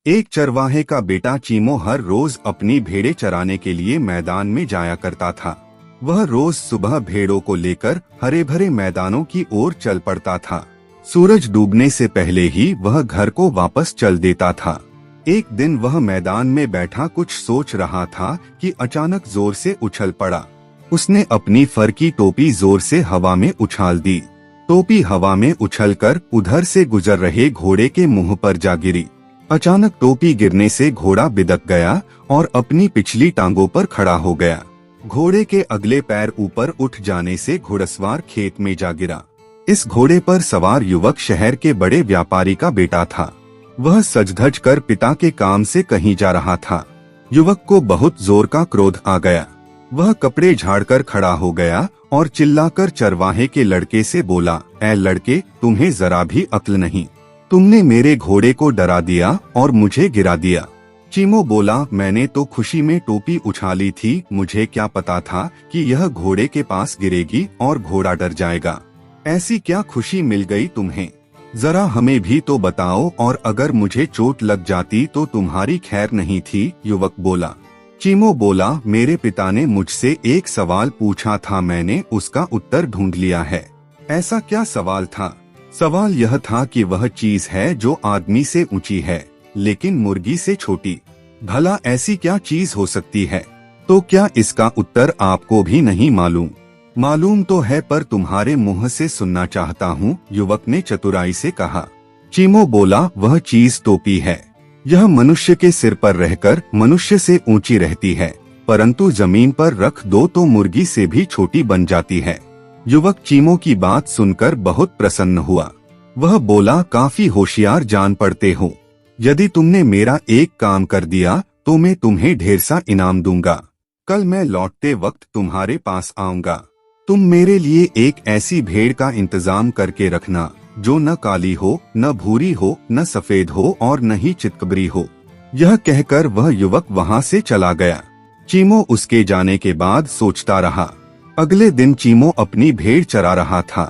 एक चरवाहे का बेटा चीमो हर रोज अपनी भेड़ें चराने के लिए मैदान में जाया करता था। वह रोज सुबह भेड़ों को लेकर हरे भरे मैदानों की ओर चल पड़ता था। सूरज डूबने से पहले ही वह घर को वापस चल देता था। एक दिन वह मैदान में बैठा कुछ सोच रहा था कि अचानक जोर से उछल पड़ा। उसने अपनी फर की टोपी जोर से हवा में उछाल दी। टोपी हवा में उछलकर उधर से गुजर रहे घोड़े के मुंह पर जा गिरी। अचानक टोपी गिरने से घोड़ा बिदक गया और अपनी पिछली टांगों पर खड़ा हो गया। घोड़े के अगले पैर ऊपर उठ जाने से घुड़सवार खेत में जा गिरा। इस घोड़े पर सवार युवक शहर के बड़े व्यापारी का बेटा था। वह सज-धज कर पिता के काम से कहीं जा रहा था। युवक को बहुत जोर का क्रोध आ गया। वह कपड़े झाड़कर खड़ा हो गया और चिल्लाकर चरवाहे के लड़के से बोला, ऐ लड़के, तुम्हें जरा भी अक्ल नहीं। तुमने मेरे घोड़े को डरा दिया और मुझे गिरा दिया। चीमो बोला, मैंने तो खुशी में टोपी उछाली थी, मुझे क्या पता था कि यह घोड़े के पास गिरेगी और घोड़ा डर जाएगा। ऐसी क्या खुशी मिल गई तुम्हें? जरा हमें भी तो बताओ, और अगर मुझे चोट लग जाती तो तुम्हारी खैर नहीं थी। युवक बोला। चीमो बोला, मेरे पिता ने मुझसे एक सवाल पूछा था, मैंने उसका उत्तर ढूंढ लिया है। ऐसा क्या सवाल था? सवाल यह था कि वह चीज है जो आदमी से ऊंची है लेकिन मुर्गी से छोटी। भला ऐसी क्या चीज हो सकती है? तो क्या इसका उत्तर आपको भी नहीं मालूम? मालूम तो है, पर तुम्हारे मुंह से सुनना चाहता हूँ, युवक ने चतुराई से कहा। चीमो बोला, वह चीज टोपी है। यह मनुष्य के सिर पर रहकर मनुष्य से ऊंची रहती है, परंतु जमीन पर रख दो तो मुर्गी से भी छोटी बन जाती है। युवक चीमो की बात सुनकर बहुत प्रसन्न हुआ। वह बोला, काफी होशियार जान पड़ते हो। यदि तुमने मेरा एक काम कर दिया तो मैं तुम्हें ढेर सा इनाम दूंगा। कल मैं लौटते वक्त तुम्हारे पास आऊंगा। तुम मेरे लिए एक ऐसी भेड़ का इंतजाम करके रखना जो न काली हो, न भूरी हो, न सफेद हो और न ही चितकबरी हो। यह कहकर वह युवक वहां से चला गया। चीमो उसके जाने के बाद सोचता रहा। अगले दिन चीमो अपनी भेड़ चरा रहा था।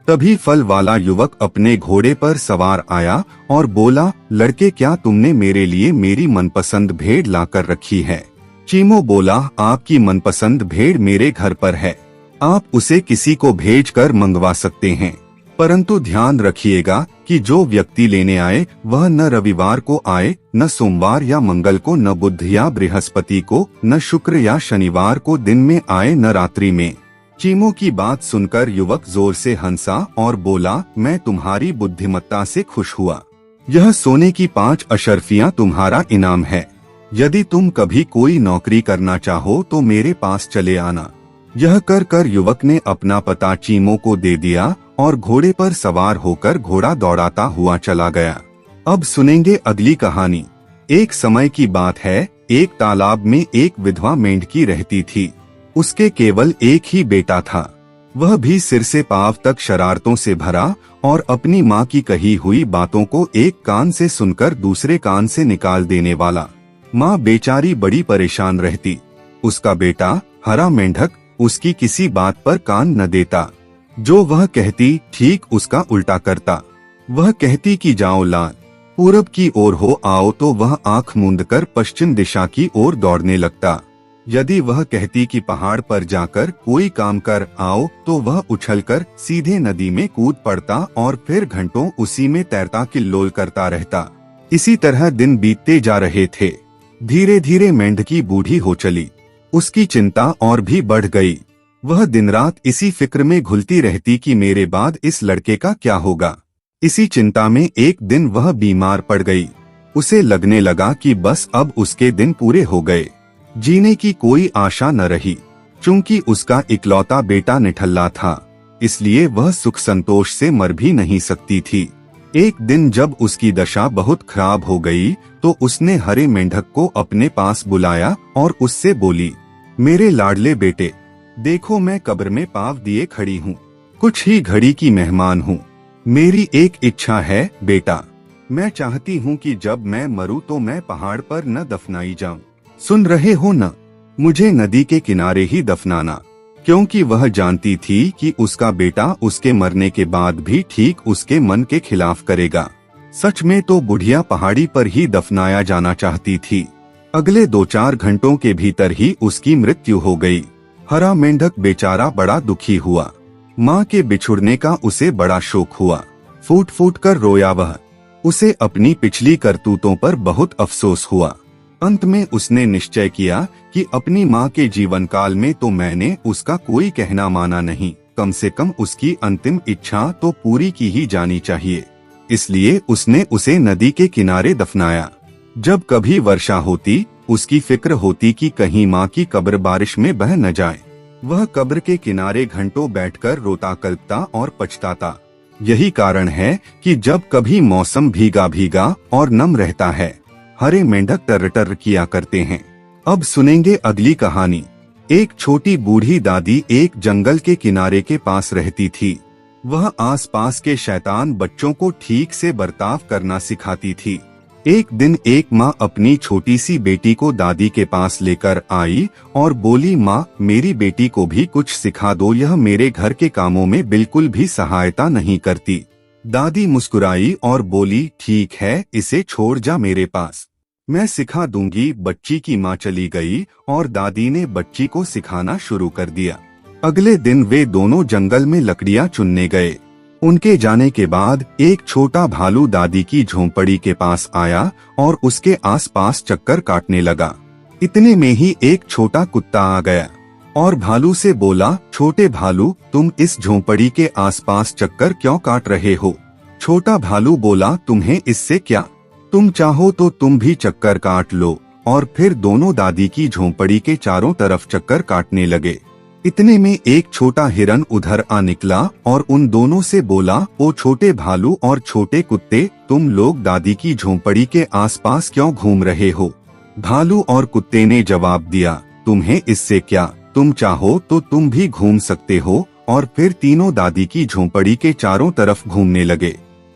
तभी फल वाला युवक अपने घोड़े पर सवार आया और बोला, लड़के, क्या तुमने मेरे लिए मेरी मनपसंद भेड़ लाकर रखी है? चीमो बोला, आपकी मनपसंद भेड़ मेरे घर पर है। आप उसे किसी को भेजकर मंगवा सकते हैं, परंतु ध्यान रखिएगा कि जो व्यक्ति लेने आए वह न रविवार को आए, न सोमवार या मंगल को, न बुध या बृहस्पति को, न शुक्र या शनिवार को दिन में आए, न रात्रि में। चीमो की बात सुनकर युवक जोर से हंसा और बोला, मैं तुम्हारी बुद्धिमत्ता से खुश हुआ। यह सोने की 5 अशर्फियां तुम्हारा इनाम है। यदि तुम कभी कोई नौकरी करना चाहो तो मेरे पास चले आना। यह कर युवक ने अपना पता चीमो को दे दिया और घोड़े पर सवार होकर घोड़ा दौड़ाता हुआ चला गया। अब सुनेंगे अगली कहानी। एक समय की बात है, एक तालाब में एक विधवा मेंढकी रहती थी। उसके केवल एक ही बेटा था। वह भी सिर से पांव तक शरारतों से भरा और अपनी माँ की कही हुई बातों को एक कान से सुनकर दूसरे कान से निकाल देने वाला। माँ बेचारी बड़ी परेशान रहती। उसका बेटा हरा मेंढक उसकी किसी बात पर कान न देता। जो वह कहती ठीक उसका उल्टा करता। वह कहती कि जाओ लाल, पूरब की ओर हो आओ, तो वह आंख मूंदकर पश्चिम दिशा की ओर दौड़ने लगता। यदि वह कहती कि पहाड़ पर जाकर कोई काम कर आओ, तो वह उछलकर सीधे नदी में कूद पड़ता और फिर घंटों उसी में तैरता किल्लोल करता रहता। इसी तरह दिन बीतते जा रहे थे। धीरे धीरे मेंढकी बूढ़ी हो चली। उसकी चिंता और भी बढ़ गई। वह दिन रात इसी फिक्र में घुलती रहती कि मेरे बाद इस लड़के का क्या होगा। इसी चिंता में एक दिन वह बीमार पड़ गई। उसे लगने लगा कि बस अब उसके दिन पूरे हो गए। जीने की कोई आशा न रही। चूंकि उसका इकलौता बेटा निठल्ला था, इसलिए वह सुख संतोष से मर भी नहीं सकती थी। एक दिन जब उसकी दशा बहुत खराब हो गई तो उसने हरे मेंढक को अपने पास बुलाया और उससे बोली, मेरे लाडले बेटे, देखो मैं कब्र में पाँव दिए खड़ी हूँ। कुछ ही घड़ी की मेहमान हूँ। मेरी एक इच्छा है बेटा। मैं चाहती हूँ कि जब मैं मरूं तो मैं पहाड़ पर न दफनाई जाऊं। सुन रहे हो न? मुझे नदी के किनारे ही दफनाना। क्योंकि वह जानती थी कि उसका बेटा उसके मरने के बाद भी ठीक उसके मन के खिलाफ करेगा। सच में तो बुढ़िया पहाड़ी पर ही दफनाया जाना चाहती थी। अगले 2-4 घंटों के भीतर ही उसकी मृत्यु हो गई। हरा मेंढक बेचारा बड़ा दुखी हुआ। माँ के बिछुड़ने का उसे बड़ा शोक हुआ। फूट फूट कर रोया वह। उसे अपनी पिछली करतूतों पर बहुत अफसोस हुआ। अंत में उसने निश्चय किया कि अपनी माँ के जीवन काल में तो मैंने उसका कोई कहना माना नहीं, कम से कम उसकी अंतिम इच्छा तो पूरी की ही जानी चाहिए। इसलिए उसने उसे नदी के किनारे दफनाया। जब कभी वर्षा होती, उसकी फिक्र होती कि कहीं माँ की कब्र बारिश में बह न जाए। वह कब्र के किनारे घंटों बैठकर रोता कल्पता और पछताता। यही कारण है कि जब कभी मौसम भीगा भीगा और नम रहता है, हरे मेंढक टर किया करते हैं। अब सुनेंगे अगली कहानी। एक छोटी बूढ़ी दादी एक जंगल के किनारे के पास रहती थी। वह आसपास के शैतान बच्चों को ठीक से बर्ताव करना सिखाती थी। एक दिन एक माँ अपनी छोटी सी बेटी को दादी के पास लेकर आई और बोली, माँ, मेरी बेटी को भी कुछ सिखा दो, यह मेरे घर के कामों में बिल्कुल भी सहायता नहीं करती। दादी मुस्कुराई और बोली, ठीक है, इसे छोड़ जा मेरे पास, मैं सिखा दूंगी। बच्ची की माँ चली गई और दादी ने बच्ची को सिखाना शुरू कर दिया। अगले दिन वे दोनों जंगल में लकड़ियाँ चुनने गए। उनके जाने के बाद एक छोटा भालू दादी की झोंपड़ी के पास आया और उसके आसपास चक्कर काटने लगा। इतने में ही एक छोटा कुत्ता आ गया और भालू से बोला, छोटे भालू, तुम इस झोंपड़ी के आसपास चक्कर क्यों काट रहे हो? छोटा भालू बोला, तुम्हें इससे क्या, तुम चाहो तो तुम भी चक्कर काट लो। और फिर दोनों दादी की झोंपड़ी के चारों तरफ चक्कर काटने लगे। इतने में एक छोटा हिरन उधर आ निकला और उन दोनों से बोला, ओ छोटे भालू और छोटे कुत्ते, तुम लोग दादी की झोंपड़ी के आसपास क्यों घूम रहे हो? भालू और कुत्ते ने जवाब दिया, तुम्हें इससे क्या, तुम चाहो तो तुम भी घूम सकते हो। और फिर तीनों दादी की झोंपड़ी के चारों तरफ घूमने लगे।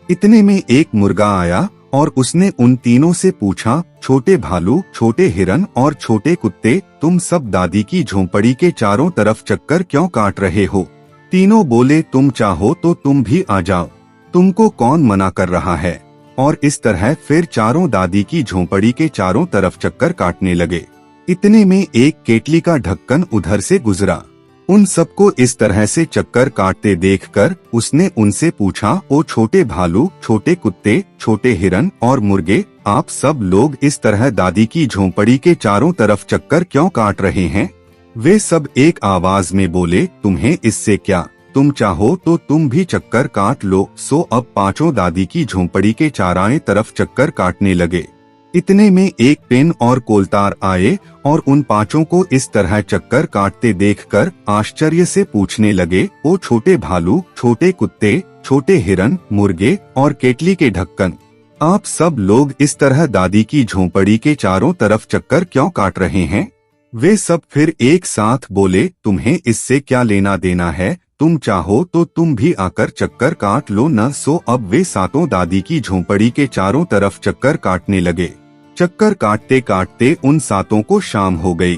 इतने में एक मुर्गा आया और उसने उन तीनों से पूछा, छोटे भालू, छोटे हिरन और छोटे कुत्ते, तुम सब दादी की झोंपड़ी के चारों तरफ चक्कर क्यों काट रहे हो? तीनों बोले, तुम चाहो तो तुम भी आ जाओ, तुमको कौन मना कर रहा है? और इस तरह फिर चारों दादी की झोंपड़ी के चारों तरफ चक्कर काटने लगे। इतने में एक केतली का ढक्कन उधर से गुजरा। उन सबको इस तरह से चक्कर काटते देखकर उसने उनसे पूछा, ओ छोटे भालू, छोटे कुत्ते, छोटे हिरन और मुर्गे, आप सब लोग इस तरह दादी की झोंपड़ी के चारों तरफ चक्कर क्यों काट रहे हैं? वे सब एक आवाज में बोले, तुम्हें इससे क्या, तुम चाहो तो तुम भी चक्कर काट लो। सो अब पांचों दादी की झोंपड़ी के चारों तरफ चक्कर काटने लगे। इतने में एक पेन और कोलतार आए और उन पांचों को इस तरह चक्कर काटते देखकर आश्चर्य से पूछने लगे, ओ छोटे भालू, छोटे कुत्ते, छोटे हिरन, मुर्गे और केतली के ढक्कन, आप सब लोग इस तरह दादी की झोंपड़ी के चारों तरफ चक्कर क्यों काट रहे हैं? वे सब फिर एक साथ बोले, तुम्हें इससे क्या लेना देना है, तुम चाहो तो तुम भी आकर चक्कर काट लो न। सो अब वे सातों दादी की झोंपड़ी के चारों तरफ चक्कर काटने लगे। चक्कर काटते काटते उन सातों को शाम हो गई।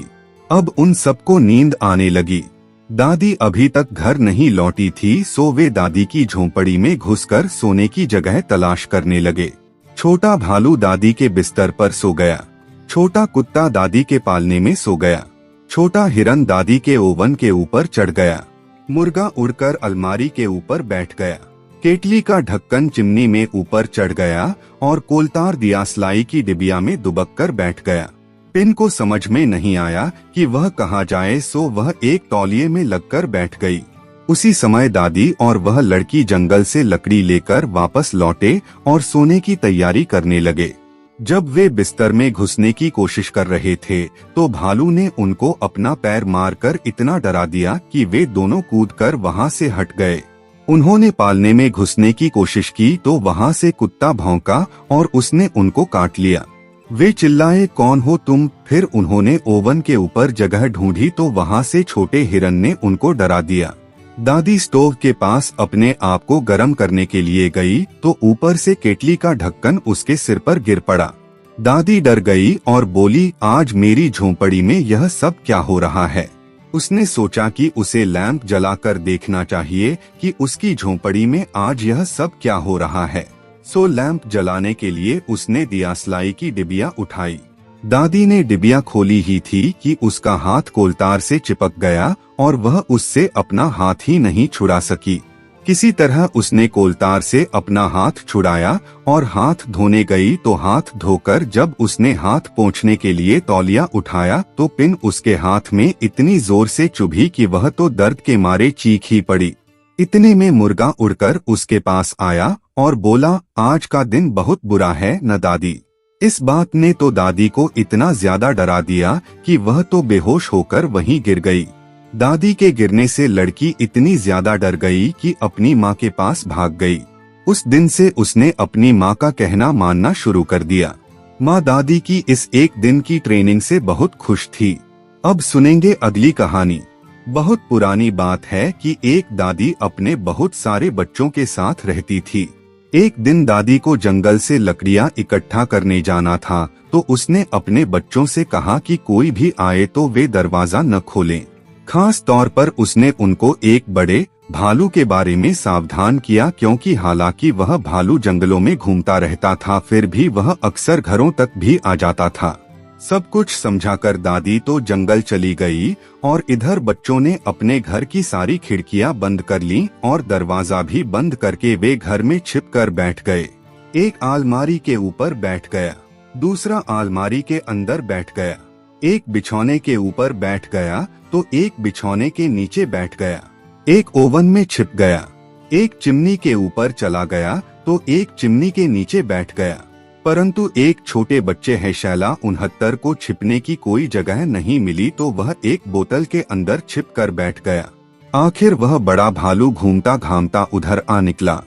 अब उन सबको नींद आने लगी। दादी अभी तक घर नहीं लौटी थी, सो वे दादी की झोंपड़ी में घुसकर सोने की जगह तलाश करने लगे। छोटा भालू दादी के बिस्तर पर सो गया। छोटा कुत्ता दादी के पालने में सो गया। छोटा हिरन दादी के ओवन के ऊपर चढ़ गया। मुर्गा उड़कर अलमारी के ऊपर बैठ गया। केतली का ढक्कन चिमनी में ऊपर चढ़ गया और कोलतार दियासलाई की डिबिया में दुबक कर बैठ गया। पिन को समझ में नहीं आया कि वह कहाँ जाए, सो वह एक तौलिए में लगकर बैठ गई। उसी समय दादी और वह लड़की जंगल से लकड़ी लेकर वापस लौटे और सोने की तैयारी करने लगे। जब वे बिस्तर में घुसने की कोशिश कर रहे थे तो भालू ने उनको अपना पैर मारकर इतना डरा दिया कि वे दोनों कूदकर वहां से हट गए। उन्होंने पालने में घुसने की कोशिश की तो वहां से कुत्ता भौंका और उसने उनको काट लिया। वे चिल्लाए, कौन हो तुम? फिर उन्होंने ओवन के ऊपर जगह ढूंढी तो वहां से छोटे हिरन ने उनको डरा दिया। दादी स्टोव के पास अपने आप को गर्म करने के लिए गई तो ऊपर से केतली का ढक्कन उसके सिर पर गिर पड़ा। दादी डर गई और बोली, आज मेरी झोंपड़ी में यह सब क्या हो रहा है? उसने सोचा कि उसे लैंप जलाकर देखना चाहिए कि उसकी झोंपड़ी में आज यह सब क्या हो रहा है। सो लैंप जलाने के लिए उसने दियासलाई की डिबिया उठाई। दादी ने डिबिया खोली ही थी कि उसका हाथ कोलतार से चिपक गया और वह उससे अपना हाथ ही नहीं छुड़ा सकी। किसी तरह उसने कोलतार से अपना हाथ छुड़ाया और हाथ धोने गई तो हाथ धोकर जब उसने हाथ पोंछने के लिए तौलिया उठाया तो पिन उसके हाथ में इतनी जोर से चुभी कि वह तो दर्द के मारे चीख ही पड़ी। इतने में मुर्गा उड़कर उसके पास आया और बोला, आज का दिन बहुत बुरा है न दादी। इस बात ने तो दादी को इतना ज्यादा डरा दिया कि वह तो बेहोश होकर वहीं गिर गई। दादी के गिरने से लड़की इतनी ज्यादा डर गई कि अपनी माँ के पास भाग गई। उस दिन से उसने अपनी माँ का कहना मानना शुरू कर दिया। माँ दादी की इस एक दिन की ट्रेनिंग से बहुत खुश थी। अब सुनेंगे अगली कहानी। बहुत पुरानी बात है कि एक दादी अपने बहुत सारे बच्चों के साथ रहती थी। एक दिन दादी को जंगल से लकड़ियाँ इकट्ठा करने जाना था तो उसने अपने बच्चों से कहा कि कोई भी आए तो वे दरवाजा न खोलें। खास तौर पर उसने उनको एक बड़े भालू के बारे में सावधान किया, क्योंकि हालांकि वह भालू जंगलों में घूमता रहता था फिर भी वह अक्सर घरों तक भी आ जाता था। सब कुछ समझाकर दादी तो जंगल चली गई और इधर बच्चों ने अपने घर की सारी खिड़कियां बंद कर लीं और दरवाजा भी बंद करके वे घर में छिपकर बैठ गए। एक अलमारी के ऊपर बैठ गया, दूसरा अलमारी के अंदर बैठ गया, एक बिछौने के ऊपर बैठ गया तो एक बिछौने के नीचे बैठ गया, एक ओवन में छिप गया, एक चिमनी के ऊपर चला गया तो एक चिमनी के नीचे बैठ गया। परंतु एक छोटे बच्चे हैशैला 69 को छिपने की कोई जगह नहीं मिली तो वह एक बोतल के अंदर छिपकर बैठ गया। आखिर वह बड़ा भालू घूमता घामता उधर आ निकला।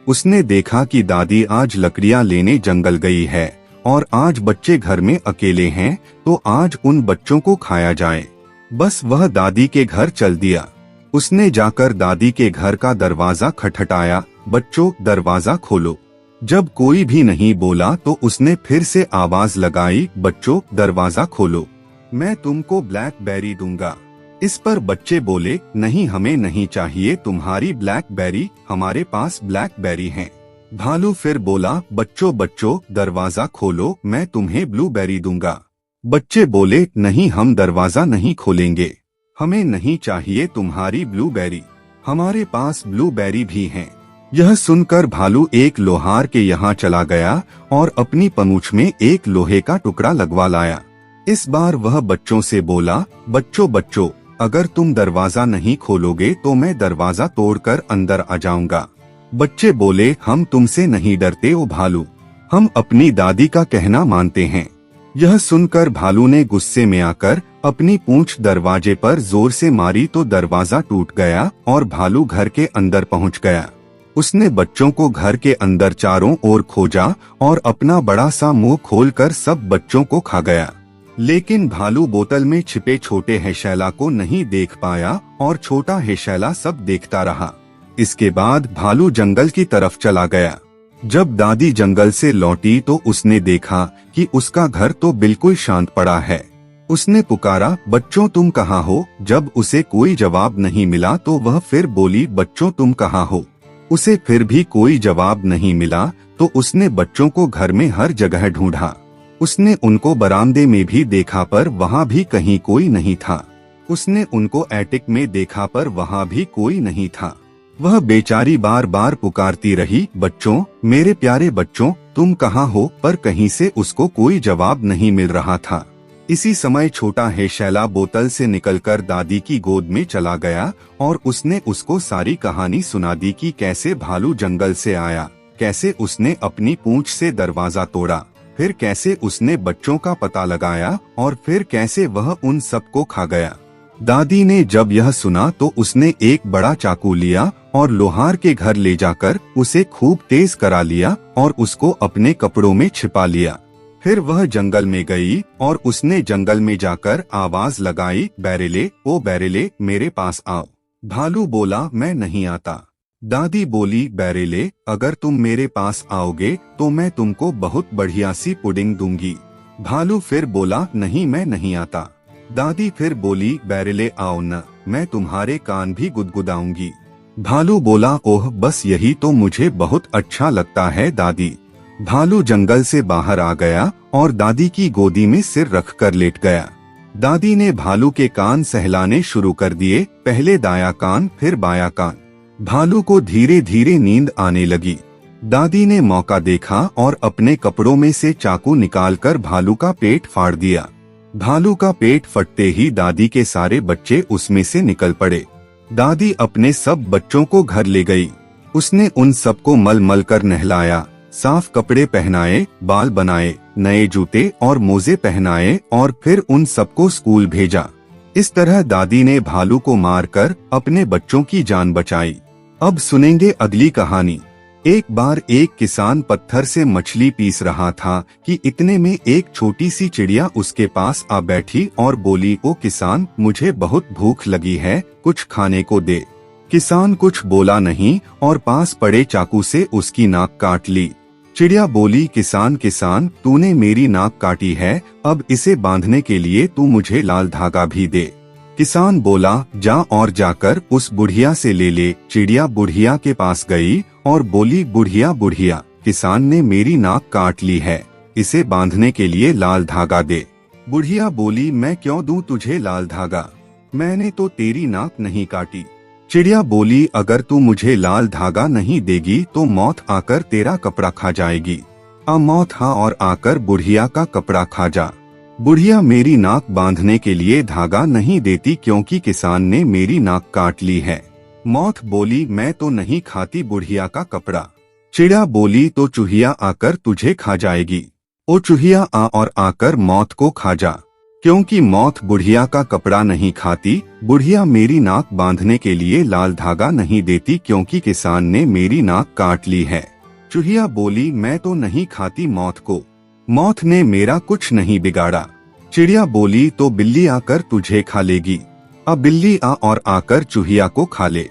उसने देखा कि दादी आज लकड़ियां लेने जंगल गई है और आज बच्चे घर में अकेले हैं तो आज उन बच्चों को खाया जाए। बस वह दादी के घर चल दिया। उसने जाकर दादी के घर का दरवाजा खटखटाया, बच्चों दरवाजा खोलो। जब कोई भी नहीं बोला तो उसने फिर से आवाज लगाई, बच्चों दरवाजा खोलो, मैं तुमको ब्लैकबेरी दूंगा। इस पर बच्चे बोले, नहीं हमें नहीं चाहिए तुम्हारी ब्लैकबेरी, हमारे पास ब्लैकबेरी है। भालू फिर बोला, बच्चों बच्चों दरवाजा खोलो, मैं तुम्हें ब्लूबेरी दूंगा। बच्चे बोले, नहीं हम दरवाजा नहीं खोलेंगे, हमें नहीं चाहिए तुम्हारी ब्लूबेरी, हमारे पास ब्लूबेरी भी है। यह सुनकर भालू एक लोहार के यहाँ चला गया और अपनी पमूछ में एक लोहे का टुकड़ा लगवा लाया। इस बार वह बच्चों से बोला, बच्चों बच्चों अगर तुम दरवाजा नहीं खोलोगे तो मैं दरवाजा तोड़कर अंदर आ जाऊंगा। बच्चे बोले, हम तुमसे नहीं डरते ओ भालू, हम अपनी दादी का कहना मानते हैं। यह सुनकर भालू ने गुस्से में आकर अपनी पूंछ दरवाजे पर जोर से मारी तो दरवाजा टूट गया और भालू घर के अंदर पहुंच गया। उसने बच्चों को घर के अंदर चारों ओर खोजा और अपना बड़ा सा मुंह खोलकर सब बच्चों को खा गया। लेकिन भालू बोतल में छिपे छोटे हैशैला को नहीं देख पाया और छोटा हैशैला सब देखता रहा। इसके बाद भालू जंगल की तरफ चला गया। जब दादी जंगल से लौटी तो उसने देखा कि उसका घर तो बिल्कुल शांत पड़ा है। उसने पुकारा, बच्चों तुम कहाँ हो? जब उसे कोई जवाब नहीं मिला तो वह फिर बोली, बच्चों तुम कहाँ हो? उसे फिर भी कोई जवाब नहीं मिला तो उसने बच्चों को घर में हर जगह ढूंढा। उसने उनको बरामदे में भी देखा पर वहाँ भी कहीं कोई नहीं था। उसने उनको एटिक में देखा पर वहाँ भी कोई नहीं था। वह बेचारी बार बार पुकारती रही, बच्चों मेरे प्यारे बच्चों तुम कहाँ हो? पर कहीं से उसको कोई जवाब नहीं मिल रहा था। इसी समय छोटा हैशैला बोतल से निकलकर दादी की गोद में चला गया और उसने उसको सारी कहानी सुना दी कि कैसे भालू जंगल से आया, कैसे उसने अपनी पूंछ से दरवाजा तोड़ा, फिर कैसे उसने बच्चों का पता लगाया और फिर कैसे वह उन सबको खा गया। दादी ने जब यह सुना तो उसने एक बड़ा चाकू लिया और लोहार के घर ले जाकर उसे खूब तेज करा लिया और उसको अपने कपड़ों में छिपा लिया। फिर वह जंगल में गई और उसने जंगल में जाकर आवाज लगाई, बैरेले ओ बैरेले मेरे पास आओ। भालू बोला, मैं नहीं आता। दादी बोली, बैरेले अगर तुम मेरे पास आओगे तो मैं तुमको बहुत बढ़िया सी पुडिंग दूंगी। भालू फिर बोला, नहीं मैं नहीं आता। दादी फिर बोली, बैरेले आओ न, मैं तुम्हारे कान भी गुदगुदाऊंगी। भालू बोला, ओह बस यही तो मुझे बहुत अच्छा लगता है दादी। भालू जंगल से बाहर आ गया और दादी की गोदी में सिर रखकर लेट गया। दादी ने भालू के कान सहलाने शुरू कर दिए, पहले दायां कान फिर बायां कान। भालू को धीरे धीरे नींद आने लगी। दादी ने मौका देखा और अपने कपड़ों में से चाकू निकालकर भालू का पेट फाड़ दिया। भालू का पेट फटते ही दादी के सारे बच्चे उसमें से निकल पड़े। दादी अपने सब बच्चों को घर ले गई। उसने उन सबको मल मल कर नहलाया, साफ कपड़े पहनाए, बाल बनाए, नए जूते और मोजे पहनाए और फिर उन सबको स्कूल भेजा। इस तरह दादी ने भालू को मारकर अपने बच्चों की जान बचाई। अब सुनेंगे अगली कहानी। एक बार एक किसान पत्थर से मछली पीस रहा था कि इतने में एक छोटी सी चिड़िया उसके पास आ बैठी और बोली, ओ किसान, मुझे बहुत भूख लगी है, कुछ खाने को दे। किसान कुछ बोला नहीं और पास पड़े चाकू से उसकी नाक काट ली। चिड़िया बोली, किसान किसान, तूने मेरी नाक काटी है, अब इसे बांधने के लिए तू मुझे लाल धागा भी दे। किसान बोला, जा और जाकर उस बुढ़िया से ले ले। चिड़िया बुढ़िया के पास गई और बोली, बुढ़िया बुढ़िया, किसान ने मेरी नाक काट ली है, इसे बांधने के लिए लाल धागा दे। बुढ़िया बोली, मैं क्यों दूं तुझे लाल धागा, मैंने तो तेरी नाक नहीं काटी। चिड़िया बोली, अगर तू मुझे लाल धागा नहीं देगी तो मौत आकर तेरा कपड़ा खा जाएगी। आ मौत हाँ और आकर बुढ़िया का कपड़ा खा जा। बुढ़िया मेरी नाक बांधने के लिए धागा नहीं देती क्योंकि किसान ने मेरी नाक काट ली है। मौत बोली, मैं तो नहीं खाती बुढ़िया का कपड़ा। चिड़िया बोली, तो चूहिया आकर तुझे खा जाएगी। ओ चूहिया आ और आकर मौत को खा जा, क्योंकि मौत बुढ़िया का कपड़ा नहीं खाती। बुढ़िया मेरी नाक बांधने के लिए लाल धागा नहीं देती क्योंकि किसान ने मेरी नाक काट ली है। चूहिया बोली, मैं तो नहीं खाती मौत को, मौत ने मेरा कुछ नहीं बिगाड़ा। चिड़िया बोली, तो बिल्ली आकर तुझे खा लेगी। अब बिल्ली आ और आकर चूहिया को खा ले,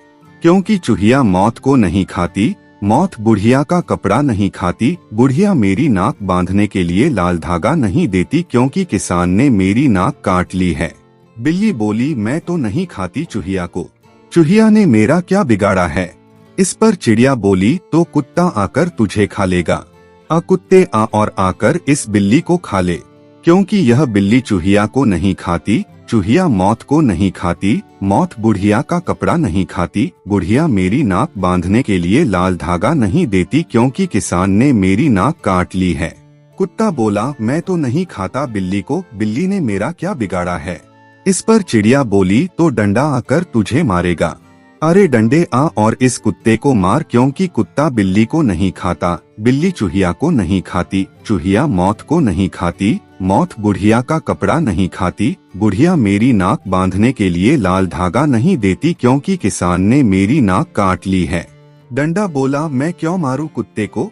क्योंकि चूहिया मौत को नहीं खाती। मौत बुढ़िया का कपड़ा नहीं खाती। बुढ़िया मेरी नाक बांधने के लिए लाल धागा नहीं देती क्योंकि किसान ने मेरी नाक काट ली है। बिल्ली बोली, मैं तो नहीं खाती चूहिया को, चूहिया ने मेरा क्या बिगाड़ा है। इस पर चिड़िया बोली, तो कुत्ता आकर तुझे खा लेगा। कुत्ते आ और आकर इस बिल्ली को खा ले, क्योंकि यह बिल्ली चूहिया को नहीं खाती। चूहिया मौत को नहीं खाती। मौत बुढ़िया का कपड़ा नहीं खाती। बुढ़िया मेरी नाक बांधने के लिए लाल धागा नहीं देती क्योंकि किसान ने मेरी नाक काट ली है। कुत्ता बोला, मैं तो नहीं खाता बिल्ली को, बिल्ली ने मेरा क्या बिगाड़ा है। इस पर चिड़िया बोली, तो डंडा आकर तुझे मारेगा। अरे डंडे आ और इस कुत्ते को मार, क्योंकि कुत्ता बिल्ली को नहीं खाता, बिल्ली चूहिया को नहीं खाती, चूहिया मौत को नहीं खाती, मौत बुढ़िया का कपड़ा नहीं खाती, बुढ़िया मेरी नाक बांधने के लिए लाल धागा नहीं देती क्योंकि किसान ने मेरी नाक काट ली है। डंडा बोला, मैं क्यों मारूं कुत्ते को,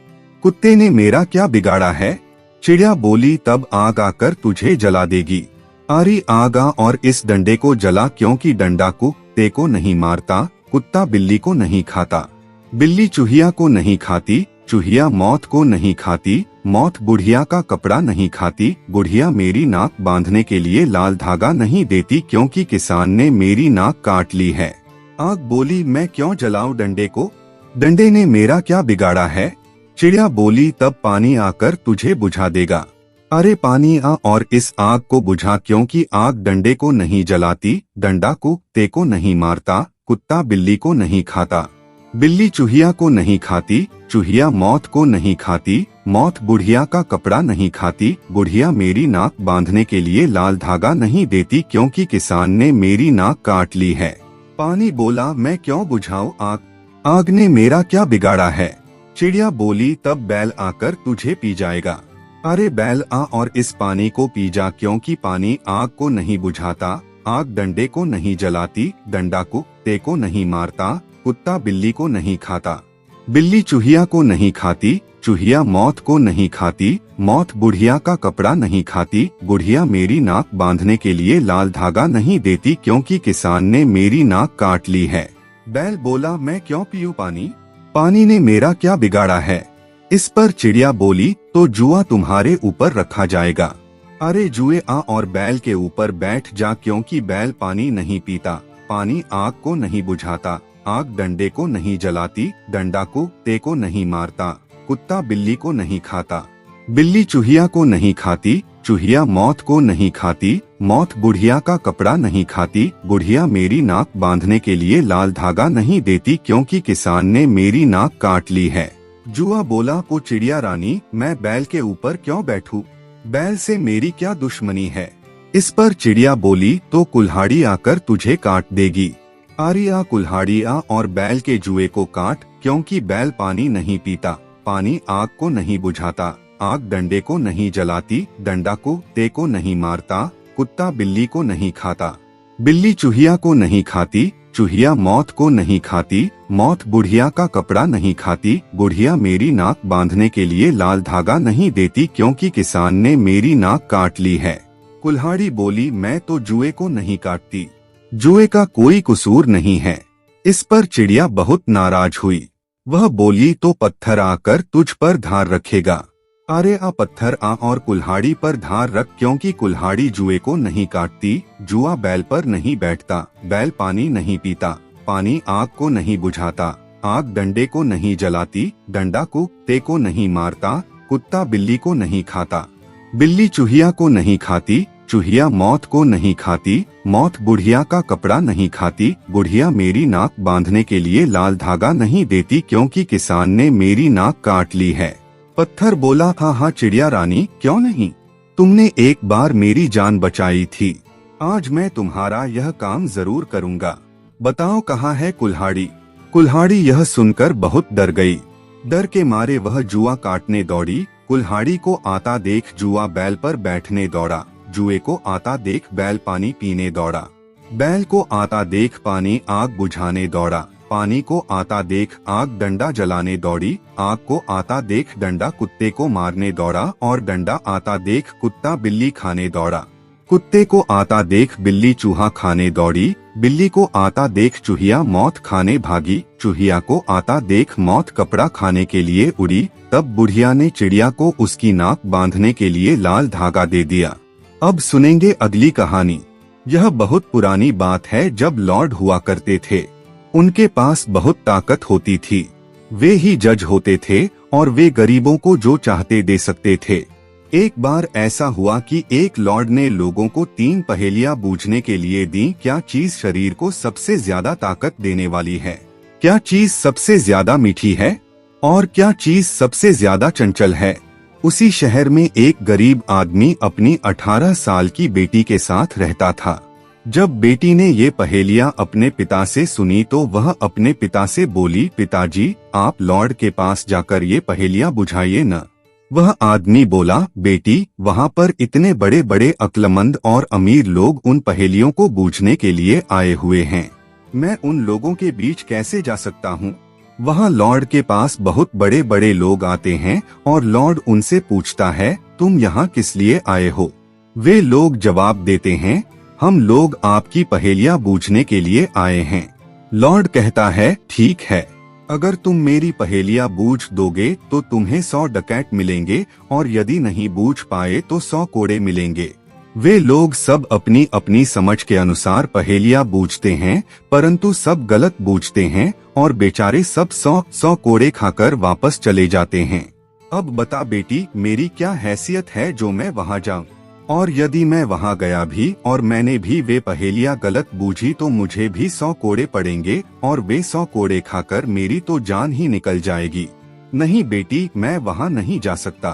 कुत्ते ने मेरा क्या बिगाड़ा है। चिड़िया बोली, तब आग आकर तुझे जला देगी। आरी आग आ और इस डंडे को जला, क्योंकि डंडा कुत्ते को नहीं मारता, कुत्ता बिल्ली को नहीं खाता, बिल्ली चूहिया को नहीं खाती, चूहिया मौत को नहीं खाती, मौत बुढ़िया का कपड़ा नहीं खाती, बुढ़िया मेरी नाक बांधने के लिए लाल धागा नहीं देती क्योंकि किसान ने मेरी नाक काट ली है। आग बोली, मैं क्यों जलाऊं डंडे को, डंडे ने मेरा क्या बिगाड़ा है। चिड़िया बोली, तब पानी आकर तुझे बुझा देगा। अरे पानी आ और इस आग को बुझा, क्योंकि आग डंडे को नहीं जलाती, डंडा कुत्ते को नहीं मारता, कुत्ता बिल्ली को नहीं खाता, बिल्ली चूहिया को नहीं खाती, चूहिया मौत को नहीं खाती, मौत बुढ़िया का कपड़ा नहीं खाती, बुढ़िया मेरी नाक बांधने के लिए लाल धागा नहीं देती क्योंकि किसान ने मेरी नाक काट ली है। पानी बोला, मैं क्यों बुझाऊं आग, आग ने मेरा क्या बिगाड़ा है। चिड़िया बोली, तब बैल आकर तुझे पी जाएगा। अरे बैल आ और इस पानी को पी जा, क्योंकि पानी आग को नहीं बुझाता, आग डंडे को नहीं जलाती, डंडा कुत्ते को नहीं मारता, कुत्ता बिल्ली को नहीं खाता, बिल्ली चूहिया को नहीं खाती, चूहिया मौत को नहीं खाती, मौत बुढ़िया का कपड़ा नहीं खाती, बुढ़िया मेरी नाक बांधने के लिए लाल धागा नहीं देती क्योंकि किसान ने मेरी नाक काट ली है। बैल बोला, मैं क्यों पीऊं पानी, पानी ने मेरा क्या बिगाड़ा है। इस पर चिड़िया बोली, तो जुआ तुम्हारे ऊपर रखा जाएगा। अरे जुए आ और बैल के ऊपर बैठ जा, क्योंकि बैल पानी नहीं पीता, पानी आग को नहीं बुझाता, आग डंडे को नहीं जलाती, डंडा कुत्ते को नहीं मारता, कुत्ता बिल्ली को नहीं खाता, बिल्ली चूहिया को नहीं खाती, चूहिया मौत को नहीं खाती, मौत बुढ़िया का कपड़ा नहीं खाती, बुढ़िया मेरी नाक बांधने के लिए लाल धागा नहीं देती क्योंकि किसान ने मेरी नाक काट ली है। जुआ बोला, को चिड़िया रानी, मैं बैल के ऊपर क्यों बैठूं? बैल से मेरी क्या दुश्मनी है? इस पर चिड़िया बोली, तो कुल्हाड़ी आकर तुझे काट देगी। आरिया कुल्हाड़ी आ और बैल के जुए को काट, क्योंकि बैल पानी नहीं पीता, पानी आग को नहीं बुझाता, आग डंडे को नहीं जलाती, डंडा कुत्ते को नहीं मारता, कुत्ता बिल्ली को नहीं खाता, बिल्ली चूहिया को नहीं खाती, चूहिया मौत को नहीं खाती, मौत बुढ़िया का कपड़ा नहीं खाती, बुढ़िया मेरी नाक बांधने के लिए लाल धागा नहीं देती क्योंकि किसान ने मेरी नाक काट ली है। कुल्हाड़ी बोली, मैं तो जुए को नहीं काटती, जुए का कोई कसूर नहीं है। इस पर चिड़िया बहुत नाराज हुई। वह बोली, तो पत्थर आकर तुझ पर धार रखेगा। अरे आ पत्थर आ और कुल्हाड़ी पर धार रख, क्योंकि कुल्हाड़ी जुए को नहीं काटती, जुआ बैल पर नहीं बैठता, बैल पानी नहीं पीता, पानी आग को नहीं बुझाता, आग डंडे को नहीं जलाती, डंडा कुत्ते को नहीं मारता, कुत्ता बिल्ली को नहीं खाता, बिल्ली चूहिया को नहीं खाती, चूहिया मौत को नहीं खाती, मौत बुढ़िया का कपड़ा नहीं खाती, बुढ़िया मेरी नाक बांधने के लिए लाल धागा नहीं देती क्योंकि किसान ने मेरी नाक काट ली है। पत्थर बोला, हाँ चिड़िया रानी, क्यों नहीं, तुमने एक बार मेरी जान बचाई थी, आज मैं तुम्हारा यह काम जरूर करूँगा। बताओ कहाँ है कुल्हाड़ी? कुल्हाड़ी यह सुनकर बहुत डर गई। डर के मारे वह जुआ काटने दौड़ी। कुल्हाड़ी को आता देख जुआ बैल पर बैठने दौड़ा, जुए को आता देख बैल पानी पीने दौड़ा, बैल को आता देख पानी आग बुझाने दौड़ा, पानी को आता देख आग डंडा जलाने दौड़ी, आग को आता देख डंडा कुत्ते को मारने दौड़ा और डंडा आता देख कुत्ता बिल्ली खाने दौड़ा, कुत्ते को आता देख बिल्ली चूहा खाने दौड़ी, बिल्ली को आता देख चूहिया मौत खाने भागी, चूहिया को आता देख मौत कपड़ा खाने के लिए उड़ी। तब बुढ़िया ने चिड़िया को उसकी नाक बांधने के लिए लाल धागा दे दिया। अब सुनेंगे अगली कहानी। यह बहुत पुरानी बात है, जब लॉर्ड हुआ करते थे। उनके पास बहुत ताकत होती थी। वे ही जज होते थे और वे गरीबों को जो चाहते दे सकते थे। एक बार ऐसा हुआ कि एक लॉर्ड ने लोगों को 3 पहेलियां बूझने के लिए दी। क्या चीज शरीर को सबसे ज्यादा ताकत देने वाली है? क्या चीज सबसे ज्यादा मीठी है? और क्या चीज सबसे ज्यादा चंचल है? उसी शहर में एक गरीब आदमी अपनी 18 साल की बेटी के साथ रहता था। जब बेटी ने ये पहेलियां अपने पिता से सुनी तो वह अपने पिता से बोली, पिताजी, आप लॉर्ड के पास जाकर ये पहेलियां बुझाइए न। वह आदमी बोला, बेटी, वहाँ पर इतने बड़े बड़े अक्लमंद और अमीर लोग उन पहेलियों को बूझने के लिए आए हुए हैं, मैं उन लोगों के बीच कैसे जा सकता हूँ? वहाँ लॉर्ड के पास बहुत बड़े बड़े लोग आते हैं और लॉर्ड उनसे पूछता है, तुम यहाँ किस लिए आए हो? वे लोग जवाब देते हैं, हम लोग आपकी पहेलियां बूझने के लिए आए हैं। लॉर्ड कहता है, ठीक है, अगर तुम मेरी पहेलियां बूझ दोगे तो तुम्हें 100 डकैत मिलेंगे और यदि नहीं बूझ पाए तो 100 कोड़े मिलेंगे। वे लोग सब अपनी अपनी समझ के अनुसार पहेलियां बूझते हैं, परंतु सब गलत बूझते हैं और बेचारे सब 100 कोड़े खाकर वापस चले जाते हैं। अब बता बेटी, मेरी क्या हैसियत है जो मैं वहाँ जाऊँ? और यदि मैं वहाँ गया भी और मैंने भी वे पहेलियां गलत बूझी तो मुझे भी 100 कोड़े पड़ेंगे और वे 100 कोड़े खाकर मेरी तो जान ही निकल जाएगी। नहीं बेटी, मैं वहाँ नहीं जा सकता।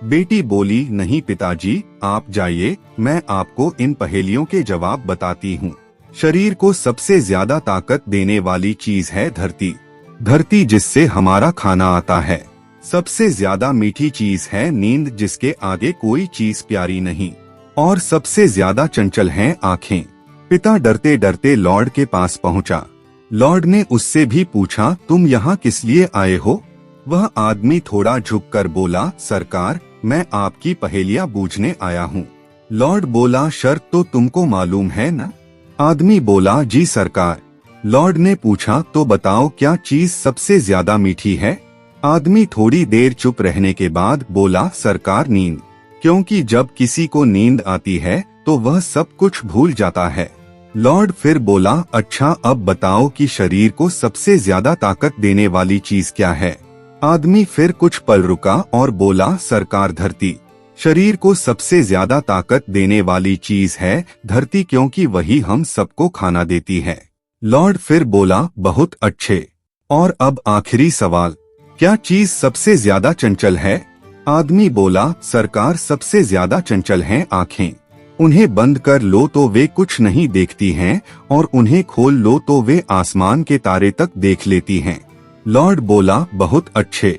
बेटी बोली, नहीं पिताजी, आप जाइए, मैं आपको इन पहेलियों के जवाब बताती हूँ। शरीर को सबसे ज्यादा ताकत देने वाली चीज है धरती। धरती जिससे हमारा खाना आता है। सबसे ज्यादा मीठी चीज है नींद, जिसके आगे कोई चीज प्यारी नहीं। और सबसे ज्यादा चंचल हैं आँखें। पिता डरते डरते लॉर्ड के पास पहुँचा। लॉर्ड ने उससे भी पूछा, तुम यहाँ किस लिए आए हो? वह आदमी थोड़ा झुककर बोला, सरकार, मैं आपकी पहेलियां बूझने आया हूँ। लॉर्ड बोला, शर्त तो तुमको मालूम है न? आदमी बोला, जी सरकार। लॉर्ड ने पूछा, तो बताओ क्या चीज सबसे ज्यादा मीठी है? आदमी थोड़ी देर चुप रहने के बाद बोला, सरकार, नींद। क्योंकि जब किसी को नींद आती है तो वह सब कुछ भूल जाता है। लॉर्ड फिर बोला, अच्छा अब बताओ कि शरीर को सबसे ज्यादा ताकत देने वाली चीज क्या है। आदमी फिर कुछ पल रुका और बोला, सरकार धरती। शरीर को सबसे ज्यादा ताकत देने वाली चीज है धरती, क्योंकि वही हम सबको खाना देती है। लॉर्ड फिर बोला, बहुत अच्छे। और अब आखिरी सवाल, क्या चीज सबसे ज्यादा चंचल है? आदमी बोला, सरकार सबसे ज्यादा चंचल हैं आँखें। उन्हें बंद कर लो तो वे कुछ नहीं देखती हैं और उन्हें खोल लो तो वे आसमान के तारे तक देख लेती हैं। लॉर्ड बोला, बहुत अच्छे।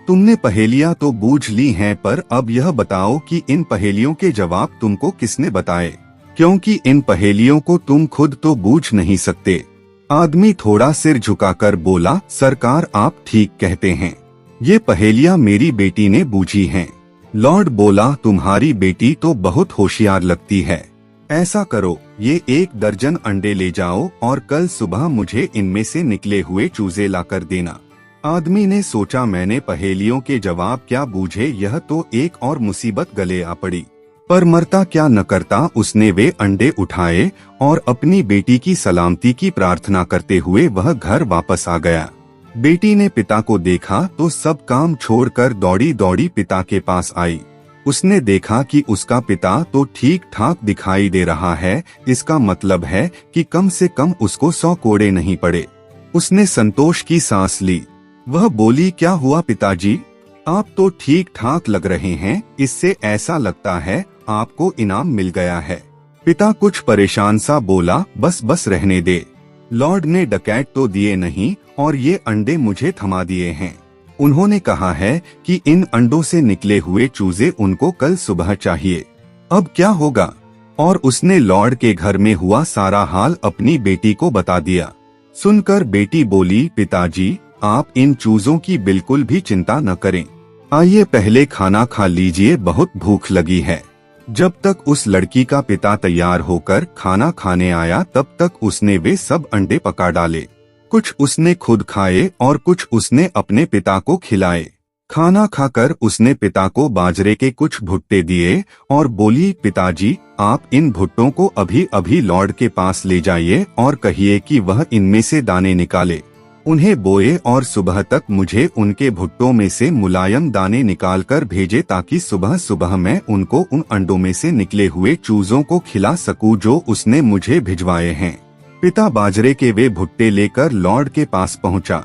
तुमने पहेलियां तो बूझ ली हैं, पर अब यह बताओ कि इन पहेलियों के जवाब तुमको किसने बताए, क्योंकि इन पहेलियों को तुम खुद तो बूझ नहीं सकते। आदमी थोड़ा सिर झुकाकर बोला, सरकार आप ठीक कहते हैं, ये पहेलियां मेरी बेटी ने बूझी हैं। लॉर्ड बोला, तुम्हारी बेटी तो बहुत होशियार लगती है। ऐसा करो, ये 1 दर्जन अंडे ले जाओ और कल सुबह मुझे इनमें से निकले हुए चूजे लाकर देना। आदमी ने सोचा, मैंने पहेलियों के जवाब क्या बूझे, यह तो एक और मुसीबत गले आ पड़ी। पर मरता क्या न करता, उसने वे अंडे उठाए और अपनी बेटी की सलामती की प्रार्थना करते हुए वह घर वापस आ गया। बेटी ने पिता को देखा तो सब काम छोड़कर दौड़ी दौड़ी पिता के पास आई। उसने देखा कि उसका पिता तो ठीक ठाक दिखाई दे रहा है, इसका मतलब है कि कम से कम उसको 100 कोड़े नहीं पड़े। उसने संतोष की सांस ली। वह बोली, क्या हुआ पिताजी, आप तो ठीक ठाक लग रहे हैं, इससे ऐसा लगता है आपको इनाम मिल गया है। पिता कुछ परेशान सा बोला, बस रहने दे। लॉर्ड ने डकैत तो दिए नहीं और ये अंडे मुझे थमा दिए हैं। उन्होंने कहा है कि इन अंडों से निकले हुए चूजे उनको कल सुबह चाहिए। अब क्या होगा? और उसने लॉर्ड के घर में हुआ सारा हाल अपनी बेटी को बता दिया। सुनकर बेटी बोली, पिताजी आप इन चूजों की बिल्कुल भी चिंता न करें। आइए पहले खाना खा लीजिए, बहुत भूख लगी है। जब तक उस लड़की का पिता तैयार होकर खाना खाने आया तब तक उसने वे सब अंडे पका डाले। कुछ उसने खुद खाए और कुछ उसने अपने पिता को खिलाए। खाना खाकर उसने पिता को बाजरे के कुछ भुट्टे दिए और बोली, पिताजी आप इन भुट्टों को अभी अभी लॉर्ड के पास ले जाइए और कहिए कि वह इनमें से दाने निकाले। उन्हें बोए और सुबह तक मुझे उनके भुट्टों में से मुलायम दाने निकाल कर भेजे, ताकि सुबह सुबह मैं उनको उन अंडों में से निकले हुए चूजों को खिला सकूं जो उसने मुझे भिजवाए हैं। पिता बाजरे के वे भुट्टे लेकर लॉर्ड के पास पहुंचा।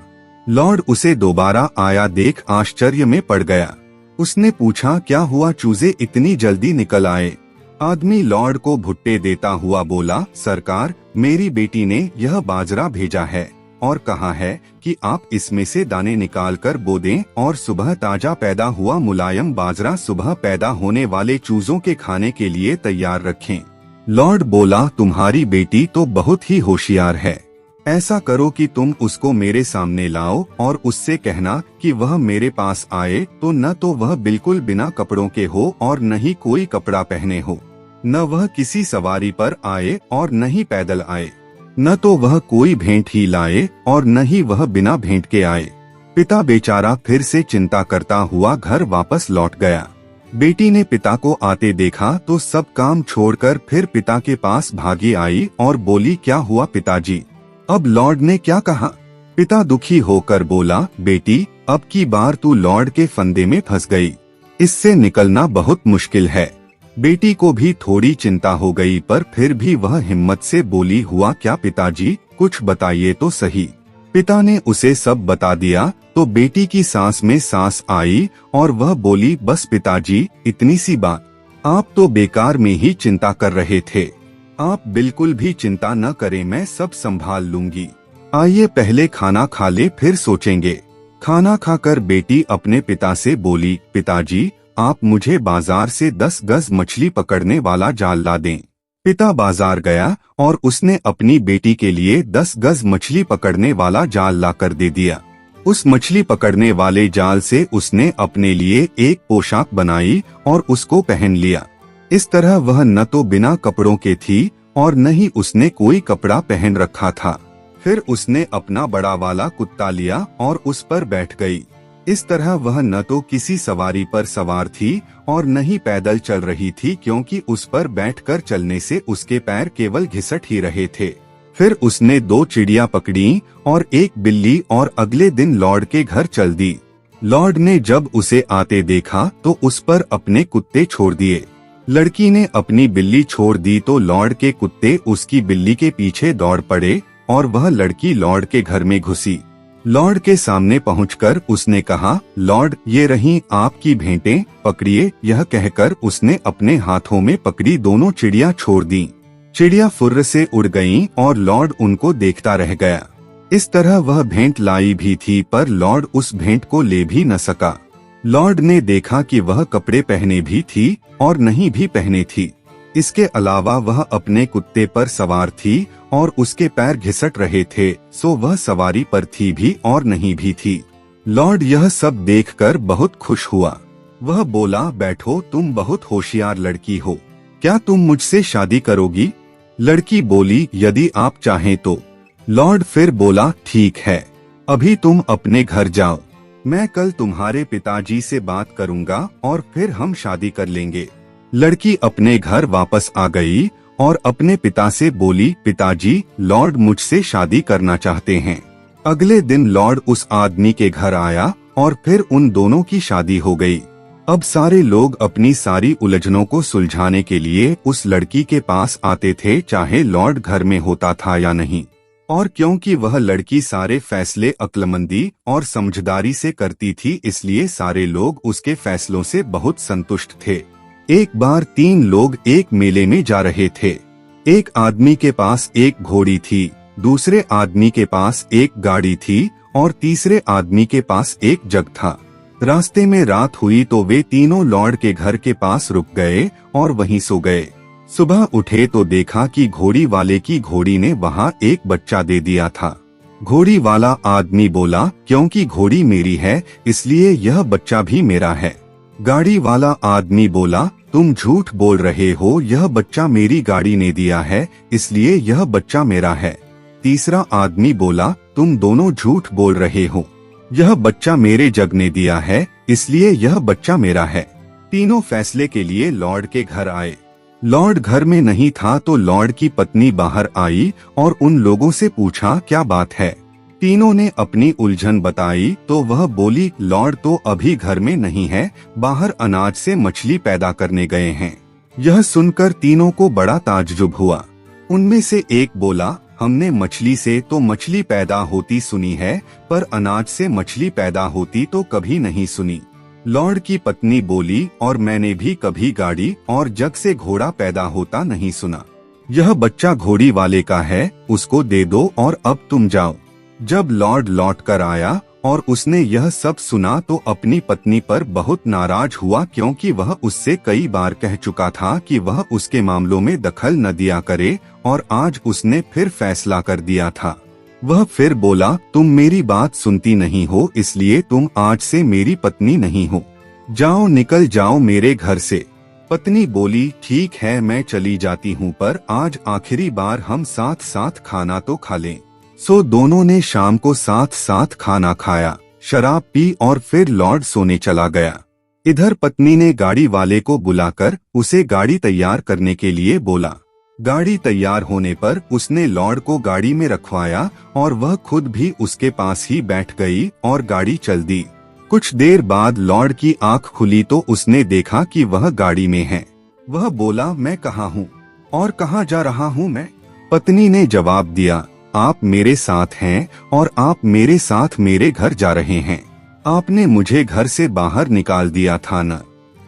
लॉर्ड उसे दोबारा आया देख आश्चर्य में पड़ गया। उसने पूछा, क्या हुआ, चूजे इतनी जल्दी निकल आए? आदमी लॉर्ड को भुट्टे देता हुआ बोला, सरकार मेरी बेटी ने यह बाजरा भेजा है और कहा है कि आप इसमें से दाने निकाल कर बो दें और सुबह ताजा पैदा हुआ मुलायम बाजरा सुबह पैदा होने वाले चूजों के खाने के लिए तैयार रखें। लॉर्ड बोला, तुम्हारी बेटी तो बहुत ही होशियार है। ऐसा करो कि तुम उसको मेरे सामने लाओ और उससे कहना कि वह मेरे पास आए तो न तो वह बिल्कुल बिना कपड़ों के हो और न ही कोई कपड़ा पहने हो, न वह किसी सवारी पर आए और न ही पैदल आए, न तो वह कोई भेंट ही लाए और न ही वह बिना भेंट के आए। पिता बेचारा फिर से चिंता करता हुआ घर वापस लौट गया। बेटी ने पिता को आते देखा तो सब काम छोड़कर फिर पिता के पास भागी आई और बोली, क्या हुआ पिताजी, अब लॉर्ड ने क्या कहा? पिता दुखी होकर बोला, बेटी अब की बार तू लॉर्ड के फंदे में फंस गई, इससे निकलना बहुत मुश्किल है। बेटी को भी थोड़ी चिंता हो गई, पर फिर भी वह हिम्मत से बोली, हुआ क्या पिताजी, कुछ बताइए तो सही। पिता ने उसे सब बता दिया तो बेटी की सांस में सांस आई और वह बोली, बस पिताजी इतनी सी बात, आप तो बेकार में ही चिंता कर रहे थे। आप बिल्कुल भी चिंता न करें, मैं सब संभाल लूंगी। आइए पहले खाना खा ले फिर सोचेंगे। खाना खाकर बेटी अपने पिता से बोली, पिताजी आप मुझे बाजार से 10 गज मछली पकड़ने वाला जाल ला दें। पिता बाजार गया और उसने अपनी बेटी के लिए 10 गज मछली पकड़ने वाला जाल लाकर दे दिया। उस मछली पकड़ने वाले जाल से उसने अपने लिए एक पोशाक बनाई और उसको पहन लिया। इस तरह वह न तो बिना कपड़ों के थी और न ही उसने कोई कपड़ा पहन रखा था। फिर उसने अपना बड़ा वाला कुत्ता लिया और उस पर बैठ गई। इस तरह वह न तो किसी सवारी पर सवार थी और न ही पैदल चल रही थी, क्योंकि उस पर बैठकर चलने से उसके पैर केवल घिसट ही रहे थे। फिर उसने 2 चिड़िया पकड़ी और 1 बिल्ली और अगले दिन लॉर्ड के घर चल दी। लॉर्ड ने जब उसे आते देखा तो उस पर अपने कुत्ते छोड़ दिए। लड़की ने अपनी बिल्ली छोड़ दी तो लॉर्ड के कुत्ते उसकी बिल्ली के पीछे दौड़ पड़े और वह लड़की लॉर्ड के घर में घुसी। लॉर्ड के सामने पहुंचकर उसने कहा, लॉर्ड, ये रहीं आपकी भेंटें, पकड़िए। यह कहकर उसने अपने हाथों में पकड़ी दोनों चिड़िया छोड़ दी। चिड़िया फुर्र से उड़ गईं और लॉर्ड उनको देखता रह गया। इस तरह वह भेंट लाई भी थी, पर लॉर्ड उस भेंट को ले भी न सका। लॉर्ड ने देखा कि वह कपड़े पहने भी थी और नहीं भी पहने थी। इसके अलावा वह अपने कुत्ते पर सवार थी और उसके पैर घिसट रहे थे, सो वह सवारी पर थी भी और नहीं भी थी। लॉर्ड यह सब देखकर बहुत खुश हुआ। वह बोला, बैठो, तुम बहुत होशियार लड़की हो। क्या तुम मुझसे शादी करोगी? लड़की बोली, यदि आप चाहें तो। लॉर्ड फिर बोला, ठीक है, अभी तुम अपने घर जाओ। मैं कल तुम्हारे पिताजी से बात करूंगा और फिर हम शादी कर लेंगे। लड़की अपने घर वापस आ गई और अपने पिता से बोली, पिताजी, लॉर्ड मुझसे शादी करना चाहते हैं। अगले दिन लॉर्ड उस आदमी के घर आया और फिर उन दोनों की शादी हो गई। अब सारे लोग अपनी सारी उलझनों को सुलझाने के लिए उस लड़की के पास आते थे, चाहे लॉर्ड घर में होता था या नहीं। और क्योंकि वह लड़की सारे फैसले अक्लमंदी और समझदारी से करती थी, इसलिए सारे लोग उसके फैसलों से बहुत संतुष्ट थे। एक बार 3 लोग एक मेले में जा रहे थे। एक आदमी के पास एक घोड़ी थी, दूसरे आदमी के पास एक गाड़ी थी और तीसरे आदमी के पास एक जग था। रास्ते में रात हुई तो वे तीनों लॉर्ड के घर के पास रुक गए और वहीं सो गए। सुबह उठे तो देखा कि घोड़ी वाले की घोड़ी ने वहाँ एक बच्चा दे दिया था। घोड़ी वाला आदमी बोला, क्योंकि घोड़ी मेरी है इसलिए यह बच्चा भी मेरा है। गाड़ी वाला आदमी बोला, तुम झूठ बोल रहे हो, यह बच्चा मेरी गाड़ी ने दिया है इसलिए यह बच्चा मेरा है। तीसरा आदमी बोला, तुम दोनों झूठ बोल रहे हो, यह बच्चा मेरे जग ने दिया है इसलिए यह बच्चा मेरा है। तीनों फैसले के लिए लॉर्ड के घर आए। लॉर्ड घर में नहीं था तो लॉर्ड की पत्नी बाहर आई और उन लोगों से पूछा, क्या बात है? तीनों ने अपनी उलझन बताई तो वह बोली, लॉर्ड तो अभी घर में नहीं है, बाहर अनाज से मछली पैदा करने गए हैं। यह सुनकर तीनों को बड़ा ताज्जुब हुआ। उनमें से एक बोला, हमने मछली से तो मछली पैदा होती सुनी है, पर अनाज से मछली पैदा होती तो कभी नहीं सुनी। लॉर्ड की पत्नी बोली, और मैंने भी कभी गाड़ी और जग से घोड़ा पैदा होता नहीं सुना। यह बच्चा घोड़ी वाले का है, उसको दे दो और अब तुम जाओ। जब लॉर्ड लौट कर आया और उसने यह सब सुना तो अपनी पत्नी पर बहुत नाराज हुआ, क्योंकि वह उससे कई बार कह चुका था कि वह उसके मामलों में दखल न दिया करे, और आज उसने फिर फैसला कर दिया था। वह फिर बोला, तुम मेरी बात सुनती नहीं हो इसलिए तुम आज से मेरी पत्नी नहीं हो। जाओ, निकल जाओ मेरे घर से। पत्नी बोली, ठीक है मैं चली जाती हूँ, पर आज आखिरी बार हम साथ साथ खाना तो खा लें। सो दोनों ने शाम को साथ साथ खाना खाया, शराब पी और फिर लॉर्ड सोने चला गया। इधर पत्नी ने गाड़ी वाले को बुलाकर उसे गाड़ी तैयार करने के लिए बोला। गाड़ी तैयार होने पर उसने लॉर्ड को गाड़ी में रखवाया और वह खुद भी उसके पास ही बैठ गई और गाड़ी चल दी। कुछ देर बाद लॉर्ड की आंख खुली तो उसने देखा कि वह गाड़ी में है। वह बोला, मैं कहाँ हूँ और कहाँ जा रहा हूँ मैं? पत्नी ने जवाब दिया, आप मेरे साथ हैं और आप मेरे साथ मेरे घर जा रहे हैं। आपने मुझे घर से बाहर निकाल दिया था न?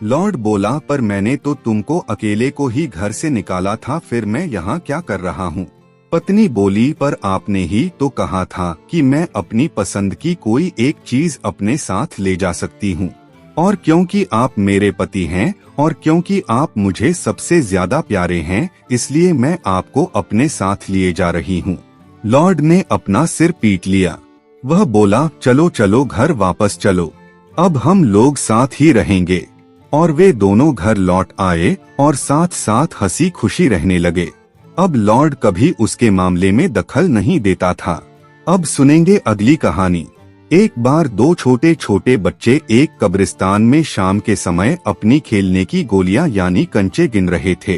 लॉर्ड बोला, पर मैंने तो तुमको अकेले को ही घर से निकाला था, फिर मैं यहाँ क्या कर रहा हूँ? पत्नी बोली, पर आपने ही तो कहा था कि मैं अपनी पसंद की कोई एक चीज अपने साथ ले जा सकती हूँ, और क्योंकि आप मेरे पति हैं और क्योंकि आप मुझे सबसे ज्यादा प्यारे हैं, इसलिए मैं आपको अपने साथ लिए जा रही हूँ। लॉर्ड ने अपना सिर पीट लिया। वह बोला, चलो चलो घर वापस चलो, अब हम लोग साथ ही रहेंगे। और वे दोनों घर लौट आए और साथ साथ हंसी खुशी रहने लगे। अब लॉर्ड कभी उसके मामले में दखल नहीं देता था। अब सुनेंगे अगली कहानी। एक बार दो छोटे छोटे बच्चे एक कब्रिस्तान में शाम के समय अपनी खेलने की गोलियां यानी कंचे गिन रहे थे।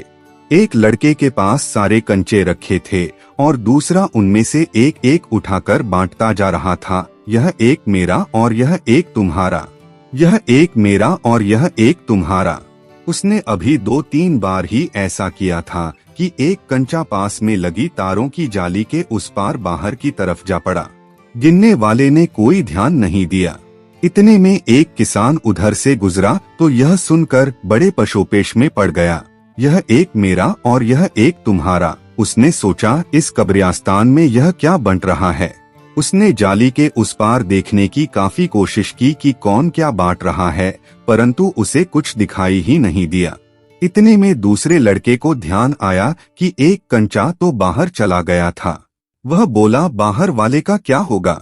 एक लड़के के पास सारे कंचे रखे थे और दूसरा उनमें से एक एक उठाकर बांटता जा रहा था। यह एक मेरा और यह एक तुम्हारा, यह एक मेरा और यह एक तुम्हारा। उसने अभी 2-3 बार ही ऐसा किया था कि एक कंचा पास में लगी तारों की जाली के उस पार बाहर की तरफ जा पड़ा। गिनने वाले ने कोई ध्यान नहीं दिया। इतने में एक किसान उधर से गुजरा तो यह सुनकर बड़े पशोपेश में पड़ गया। यह एक मेरा और यह एक तुम्हारा। उसने सोचा, इस कब्रिस्तान में यह क्या बंट रहा है। उसने जाली के उस पार देखने की काफी कोशिश की कि कौन क्या बांट रहा है, परंतु उसे कुछ दिखाई ही नहीं दिया। इतने में दूसरे लड़के को ध्यान आया कि एक कंचा तो बाहर चला गया था। वह बोला, बाहर वाले का क्या होगा?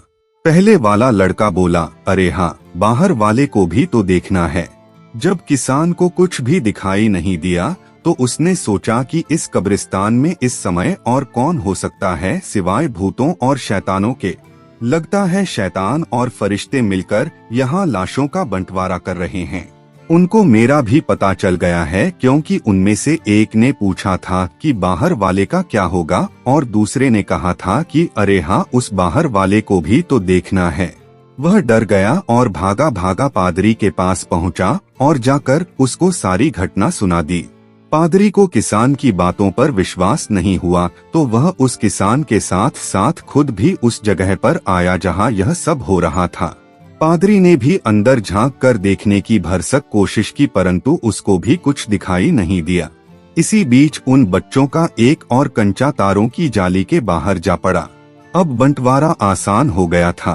पहले वाला लड़का बोला, अरे हाँ, बाहर वाले को भी तो देखना है। जब किसान को कुछ भी दिखाई नहीं दिया तो उसने सोचा कि इस कब्रिस्तान में इस समय और कौन हो सकता है सिवाय भूतों और शैतानों के। लगता है शैतान और फरिश्ते मिलकर यहाँ लाशों का बंटवारा कर रहे हैं। उनको मेरा भी पता चल गया है, क्योंकि उनमें से एक ने पूछा था कि बाहर वाले का क्या होगा और दूसरे ने कहा था कि अरे हाँ, उस बाहर वाले को भी तो देखना है। वह डर गया और भागा भागा पादरी के पास पहुँचा और जाकर उसको सारी घटना सुना दी। पादरी को किसान की बातों पर विश्वास नहीं हुआ तो वह उस किसान के साथ साथ खुद भी उस जगह पर आया जहां यह सब हो रहा था। पादरी ने भी अंदर झांक कर देखने की भरसक कोशिश की, परंतु उसको भी कुछ दिखाई नहीं दिया। इसी बीच उन बच्चों का एक और कंचा तारों की जाली के बाहर जा पड़ा। अब बंटवारा आसान हो गया था।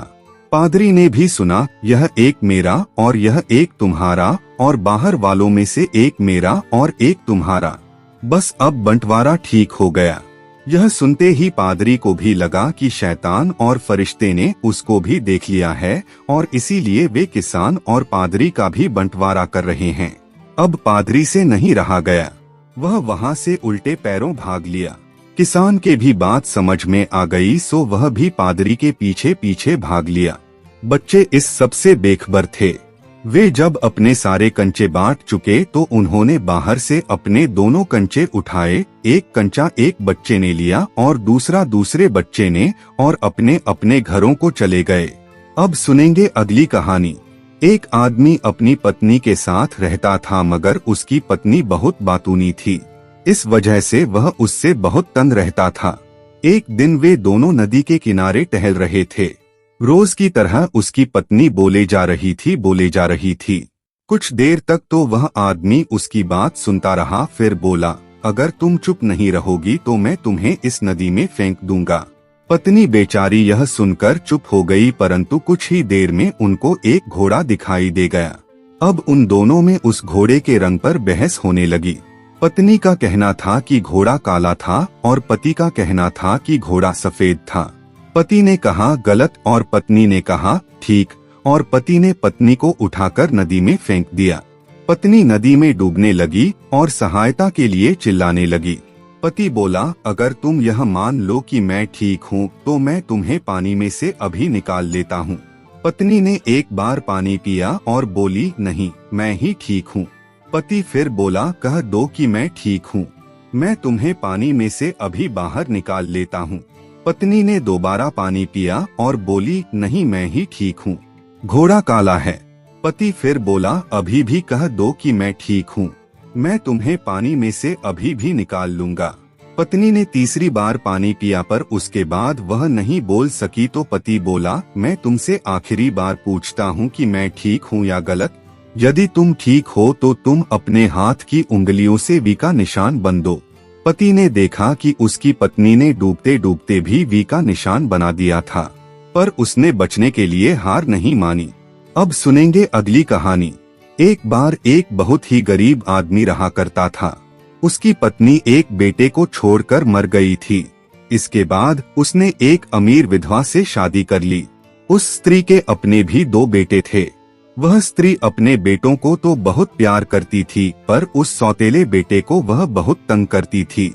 पादरी ने भी सुना, यह एक मेरा और यह एक तुम्हारा, और बाहर वालों में से एक मेरा और एक तुम्हारा। बस अब बंटवारा ठीक हो गया। यह सुनते ही पादरी को भी लगा कि शैतान और फरिश्ते ने उसको भी देख लिया है और इसीलिए वे किसान और पादरी का भी बंटवारा कर रहे हैं। अब पादरी से नहीं रहा गया, वह वहां से उल्टे पैरों भाग लिया। किसान के भी बात समझ में आ गई, सो वह भी पादरी के पीछे पीछे भाग लिया। बच्चे इस सब से बेखबर थे। वे जब अपने सारे कंचे बांट चुके तो उन्होंने बाहर से अपने दोनों कंचे उठाए। एक कंचा एक बच्चे ने लिया और दूसरा दूसरे बच्चे ने, और अपने अपने घरों को चले गए। अब सुनेंगे अगली कहानी। एक आदमी अपनी पत्नी के साथ रहता था, मगर उसकी पत्नी बहुत बातूनी थी। इस वजह से वह उससे बहुत तंग रहता था। एक दिन वे दोनों नदी के किनारे टहल रहे थे। रोज की तरह उसकी पत्नी बोले जा रही थी। कुछ देर तक तो वह आदमी उसकी बात सुनता रहा, फिर बोला, अगर तुम चुप नहीं रहोगी तो मैं तुम्हें इस नदी में फेंक दूंगा। पत्नी बेचारी यह सुनकर चुप हो गई, परंतु कुछ ही देर में उनको एक घोड़ा दिखाई दे गया। अब उन दोनों में उस घोड़े के रंग पर बहस होने लगी। पत्नी का कहना था कि घोड़ा काला था और पति का कहना था कि घोड़ा सफेद था। पति ने कहा गलत और पत्नी ने कहा ठीक, और पति ने पत्नी को उठाकर नदी में फेंक दिया। पत्नी नदी में डूबने लगी और सहायता के लिए चिल्लाने लगी। पति बोला, अगर तुम यह मान लो कि मैं ठीक हूँ तो मैं तुम्हें पानी में से अभी निकाल लेता हूँ। पत्नी ने एक बार पानी पिया और बोली, नहीं, मैं ही ठीक हूँ। पति फिर बोला, कह दो कि मैं ठीक हूँ, मैं तुम्हें पानी में से अभी बाहर निकाल लेता हूँ। पत्नी ने दोबारा पानी पिया और बोली, नहीं, मैं ही ठीक हूँ, घोड़ा काला है। पति फिर बोला, अभी भी कह दो कि मैं ठीक हूँ, मैं तुम्हें पानी में से अभी भी निकाल लूंगा। पत्नी ने तीसरी बार पानी पिया, पर उसके बाद वह नहीं बोल सकी तो पति बोला, मैं तुमसे आखिरी बार पूछता हूँ कि मैं ठीक हूँ या गलत। यदि तुम ठीक हो तो तुम अपने हाथ की उंगलियों से वी का निशान बन दो। पति ने देखा कि उसकी पत्नी ने डूबते डूबते भी वी का निशान बना दिया था, पर उसने बचने के लिए हार नहीं मानी। अब सुनेंगे अगली कहानी। एक बार एक बहुत ही गरीब आदमी रहा करता था। उसकी पत्नी एक बेटे को छोड़कर मर गई थी। इसके बाद उसने एक अमीर विधवा से शादी कर ली। उस स्त्री के अपने भी 2 बेटे थे। वह स्त्री अपने बेटों को तो बहुत प्यार करती थी, पर उस सौतेले बेटे को वह बहुत तंग करती थी।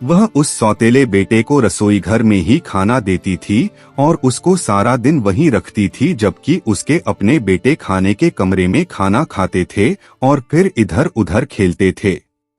वह उस सौतेले बेटे को रसोई घर में ही खाना देती थी और उसको सारा दिन वहीं रखती थी, जबकि उसके अपने बेटे खाने के कमरे में खाना खाते थे और फिर इधर उधर खेलते थे।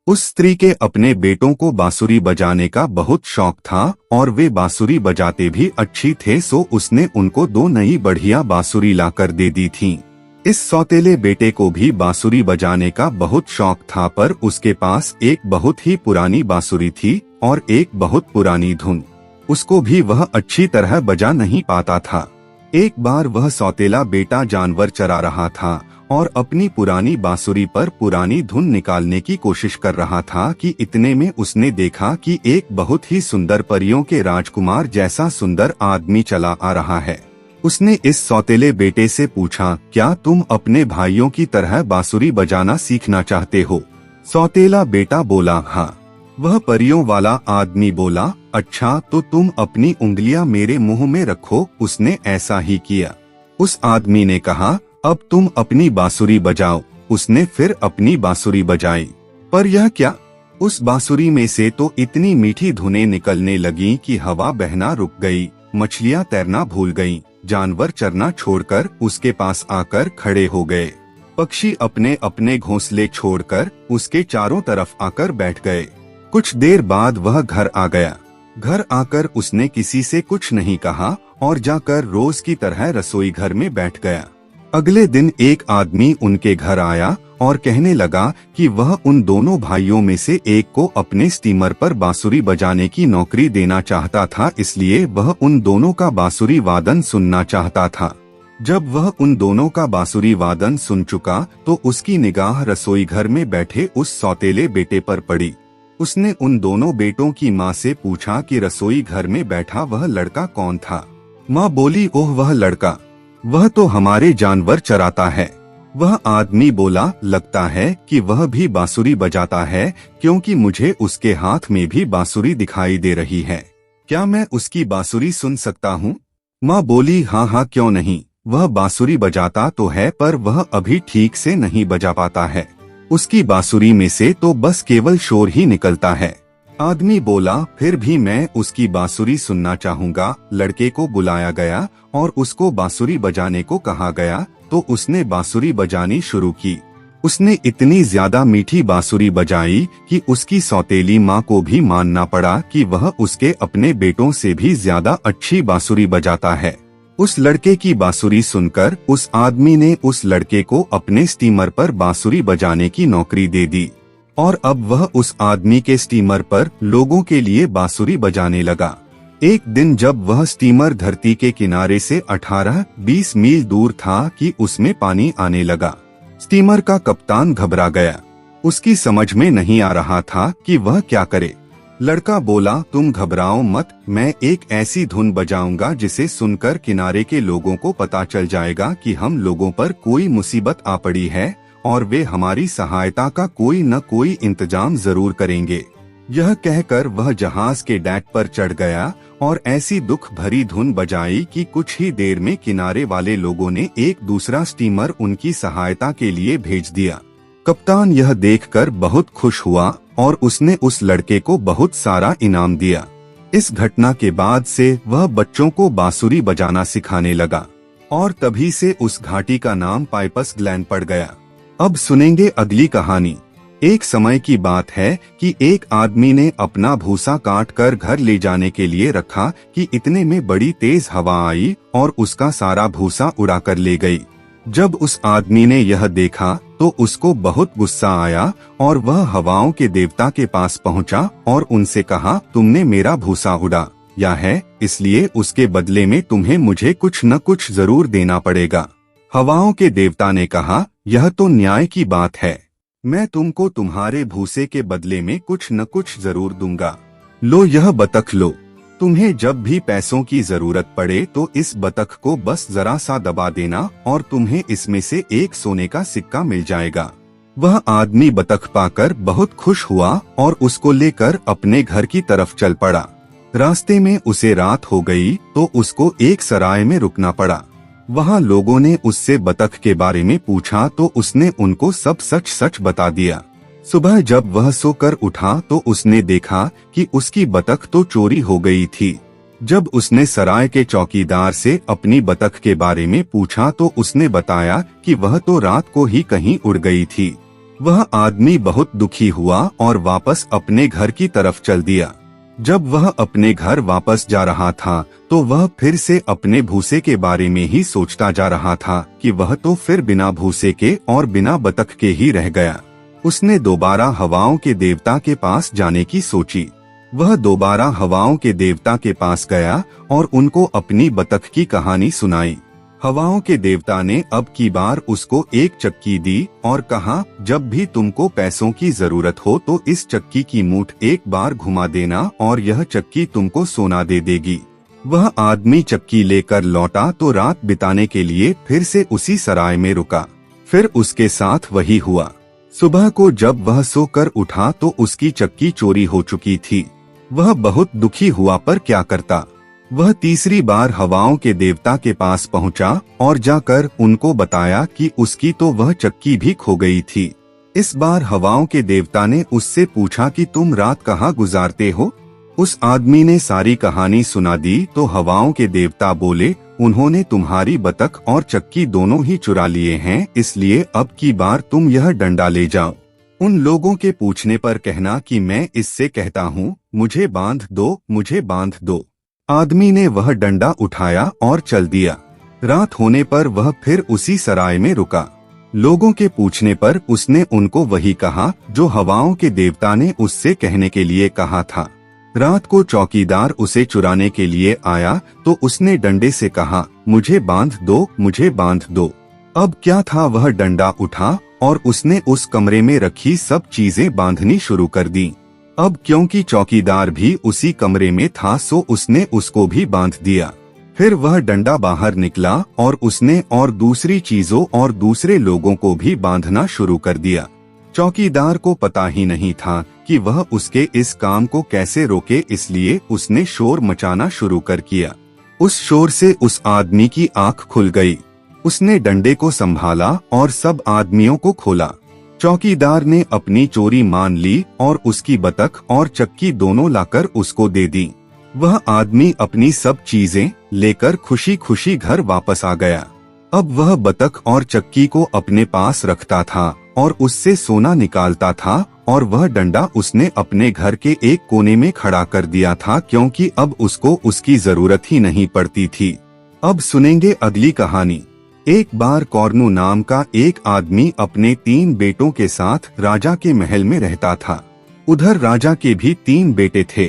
उस स्त्री के अपने बेटों को बांसुरी बजाने का बहुत शौक था और वे बांसुरी बजाते भी अच्छी थे, सो उसने उनको 2 नई बढ़िया बांसुरी लाकर दे दी थीं। इस सौतेले बेटे को भी बांसुरी बजाने का बहुत शौक था, पर उसके पास एक बहुत ही पुरानी बांसुरी थी और एक बहुत पुरानी धुन। उसको भी वह अच्छी तरह बजा नहीं पाता था। एक बार वह सौतेला बेटा जानवर चरा रहा था और अपनी पुरानी बांसुरी पर पुरानी धुन निकालने की कोशिश कर रहा था कि इतने में उसने देखा कि एक बहुत ही सुंदर परियों के राजकुमार जैसा सुंदर आदमी चला आ रहा है। उसने इस सौतेले बेटे से पूछा, क्या तुम अपने भाइयों की तरह बांसुरी बजाना सीखना चाहते हो? सौतेला बेटा बोला, हाँ। वह परियों वाला आदमी बोला, अच्छा तो तुम अपनी उंगलियां मेरे मुंह में रखो। उसने ऐसा ही किया। उस आदमी ने कहा, अब तुम अपनी बांसुरी बजाओ। उसने फिर अपनी बांसुरी बजाई, पर यह क्या, उस बांसुरी में से तो इतनी मीठी धुनें निकलने लगीं कि हवा बहना रुक गई, मछलियां तैरना भूल गईं, जानवर चरना छोड़कर उसके पास आकर खड़े हो गए, पक्षी अपने अपने घोंसले छोड़कर उसके चारों तरफ आकर बैठ गए। कुछ देर बाद वह घर आ गया। घर आकर उसने किसी से कुछ नहीं कहा और जाकर रोज की तरह रसोई घर में बैठ गया। अगले दिन एक आदमी उनके घर आया और कहने लगा कि वह उन दोनों भाइयों में से एक को अपने स्टीमर पर बांसुरी बजाने की नौकरी देना चाहता था, इसलिए वह उन दोनों का बांसुरी वादन सुनना चाहता था। जब वह उन दोनों का बांसुरी वादन सुन चुका तो उसकी निगाह रसोई घर में बैठे उस सौतेले बेटे पर पड़ी। उसने उन दोनों बेटों की माँ से पूछा कि रसोई घर में बैठा वह लड़का कौन था? माँ बोली, ओह वह लड़का, वह तो हमारे जानवर चराता है। वह आदमी बोला, लगता है कि वह भी बांसुरी बजाता है, क्योंकि मुझे उसके हाथ में भी बांसुरी दिखाई दे रही है। क्या मैं उसकी बांसुरी सुन सकता हूँ? माँ बोली, हाँ हाँ क्यों नहीं, वह बांसुरी बजाता तो है पर वह अभी ठीक से नहीं बजा पाता है। उसकी बांसुरी में से तो बस केवल शोर ही निकलता है। आदमी बोला, फिर भी मैं उसकी बांसुरी सुनना चाहूँगा। लड़के को बुलाया गया और उसको बांसुरी बजाने को कहा गया तो उसने बांसुरी बजानी शुरू की। उसने इतनी ज्यादा मीठी बांसुरी बजाई कि उसकी सौतेली माँ को भी मानना पड़ा कि वह उसके अपने बेटों से भी ज्यादा अच्छी बांसुरी बजाता है। उस लड़के की बांसुरी सुनकर उस आदमी ने उस लड़के को अपने स्टीमर पर बांसुरी बजाने की नौकरी दे दी और अब वह उस आदमी के स्टीमर पर लोगों के लिए बांसुरी बजाने लगा। एक दिन जब वह स्टीमर धरती के किनारे से 18-20 मील दूर था कि उसमें पानी आने लगा। स्टीमर का कप्तान घबरा गया। उसकी समझ में नहीं आ रहा था कि वह क्या करे। लड़का बोला, तुम घबराओ मत, मैं एक ऐसी धुन बजाऊंगा जिसे सुनकर किनारे के लोगों को पता चल जाएगा कि हम लोगों पर कोई मुसीबत आ पड़ी है और वे हमारी सहायता का कोई न कोई इंतजाम जरूर करेंगे। यह कहकर वह जहाज के डेक पर चढ़ गया और ऐसी दुख भरी धुन बजाई कि कुछ ही देर में किनारे वाले लोगों ने एक दूसरा स्टीमर उनकी सहायता के लिए भेज दिया। कप्तान यह देखकर बहुत खुश हुआ और उसने उस लड़के को बहुत सारा इनाम दिया। इस घटना के बाद से वह बच्चों को बांसुरी बजाना सिखाने लगा और तभी से उस घाटी का नाम पाइपस ग्लैन पड़ गया। अब सुनेंगे अगली कहानी। एक समय की बात है कि एक आदमी ने अपना भूसा काट कर घर ले जाने के लिए रखा कि इतने में बड़ी तेज हवा आई और उसका सारा भूसा उड़ा कर ले गई। जब उस आदमी ने यह देखा तो उसको बहुत गुस्सा आया और वह हवाओं के देवता के पास पहुंचा और उनसे कहा, तुमने मेरा भूसा उड़ाया है, इसलिए उसके बदले में तुम्हें मुझे कुछ न कुछ जरूर देना पड़ेगा। हवाओं के देवता ने कहा, यह तो न्याय की बात है, मैं तुमको तुम्हारे भूसे के बदले में कुछ न कुछ जरूर दूंगा। लो यह बतख लो, तुम्हें जब भी पैसों की जरूरत पड़े तो इस बतख को बस जरा सा दबा देना और तुम्हें इसमें से एक सोने का सिक्का मिल जाएगा। वह आदमी बतख पाकर बहुत खुश हुआ और उसको लेकर अपने घर की तरफ चल पड़ा। रास्ते में उसे रात हो गई तो उसको एक सराय में रुकना पड़ा। वहाँ लोगों ने उससे बतख के बारे में पूछा तो उसने उनको सब सच सच बता दिया। सुबह जब वह सोकर उठा तो उसने देखा कि उसकी बतख तो चोरी हो गई थी। जब उसने सराय के चौकीदार से अपनी बतख के बारे में पूछा तो उसने बताया कि वह तो रात को ही कहीं उड़ गई थी। वह आदमी बहुत दुखी हुआ और वापस अपने घर की तरफ चल दिया। जब वह अपने घर वापस जा रहा था तो वह फिर से अपने भूसे के बारे में ही सोचता जा रहा था कि वह तो फिर बिना भूसे के और बिना बतख के ही रह गया। उसने दोबारा हवाओं के देवता के पास जाने की सोची। वह दोबारा हवाओं के देवता के पास गया और उनको अपनी बतख की कहानी सुनाई। हवाओं के देवता ने अब की बार उसको एक चक्की दी और कहा, जब भी तुमको पैसों की जरूरत हो तो इस चक्की की मूठ एक बार घुमा देना और यह चक्की तुमको सोना दे देगी। वह आदमी चक्की लेकर लौटा तो रात बिताने के लिए फिर से उसी सराय में रुका। फिर उसके साथ वही हुआ। सुबह को जब वह सोकर उठा तो उसकी चक्की चोरी हो चुकी थी। वह बहुत दुखी हुआ, पर क्या करता। वह तीसरी बार हवाओं के देवता के पास पहुंचा और जाकर उनको बताया कि उसकी तो वह चक्की भी खो गई थी। इस बार हवाओं के देवता ने उससे पूछा कि तुम रात कहाँ गुजारते हो। उस आदमी ने सारी कहानी सुना दी तो हवाओं के देवता बोले, उन्होंने तुम्हारी बतख और चक्की दोनों ही चुरा लिए हैं, इसलिए अब की बार तुम यह डंडा ले जाओ। उन लोगों के पूछने पर कहना कि मैं इससे कहता हूँ, मुझे बांध दो, मुझे बांध दो। आदमी ने वह डंडा उठाया और चल दिया। रात होने पर वह फिर उसी सराय में रुका। लोगों के पूछने पर उसने उनको वही कहा जो हवाओं के देवता ने उससे कहने के लिए कहा था। रात को चौकीदार उसे चुराने के लिए आया तो उसने डंडे से कहा, मुझे बांध दो, मुझे बांध दो। अब क्या था, वह डंडा उठा और उसने उस कमरे में रखी सब चीजें बांधनी शुरू कर दी। अब क्योंकि चौकीदार भी उसी कमरे में था सो उसने उसको भी बांध दिया। फिर वह डंडा बाहर निकला और उसने और दूसरी चीजों और दूसरे लोगों को भी बांधना शुरू कर दिया। चौकीदार को पता ही नहीं था कि वह उसके इस काम को कैसे रोके, इसलिए उसने शोर मचाना शुरू कर किया। उस शोर से उस आदमी की आंख खुल गई। उसने डंडे को संभाला और सब आदमियों को खोला। चौकीदार ने अपनी चोरी मान ली और उसकी बतख और चक्की दोनों लाकर उसको दे दी। वह आदमी अपनी सब चीजें लेकर खुशी खुशी घर वापस आ गया। अब वह बतख और चक्की को अपने पास रखता था और उससे सोना निकालता था और वह डंडा उसने अपने घर के एक कोने में खड़ा कर दिया था, क्योंकि अब उसको उसकी जरूरत ही नहीं पड़ती थी। अब सुनेंगे अगली कहानी। एक बार कॉर्नू नाम का एक आदमी अपने 3 बेटों के साथ राजा के महल में रहता था। उधर राजा के भी 3 बेटे थे।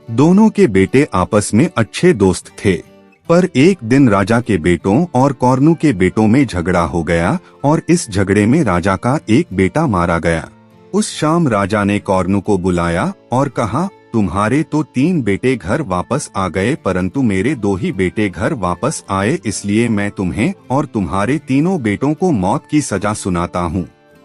दोनों के बेटे आपस में अच्छे दोस्त थे। पर एक दिन राजा के बेटों और कॉर्नू के बेटों में झगड़ा हो गया और इस झगड़े में राजा का एक बेटा मारा गया। उस शाम राजा ने कॉर्नू को बुलाया और कहा, तुम्हारे तो 3 बेटे घर वापस आ गए, परंतु मेरे 2 ही बेटे घर वापस आए, इसलिए मैं तुम्हें और तुम्हारे तीनों बेटों को मौत की सजा सुनाता हूँ।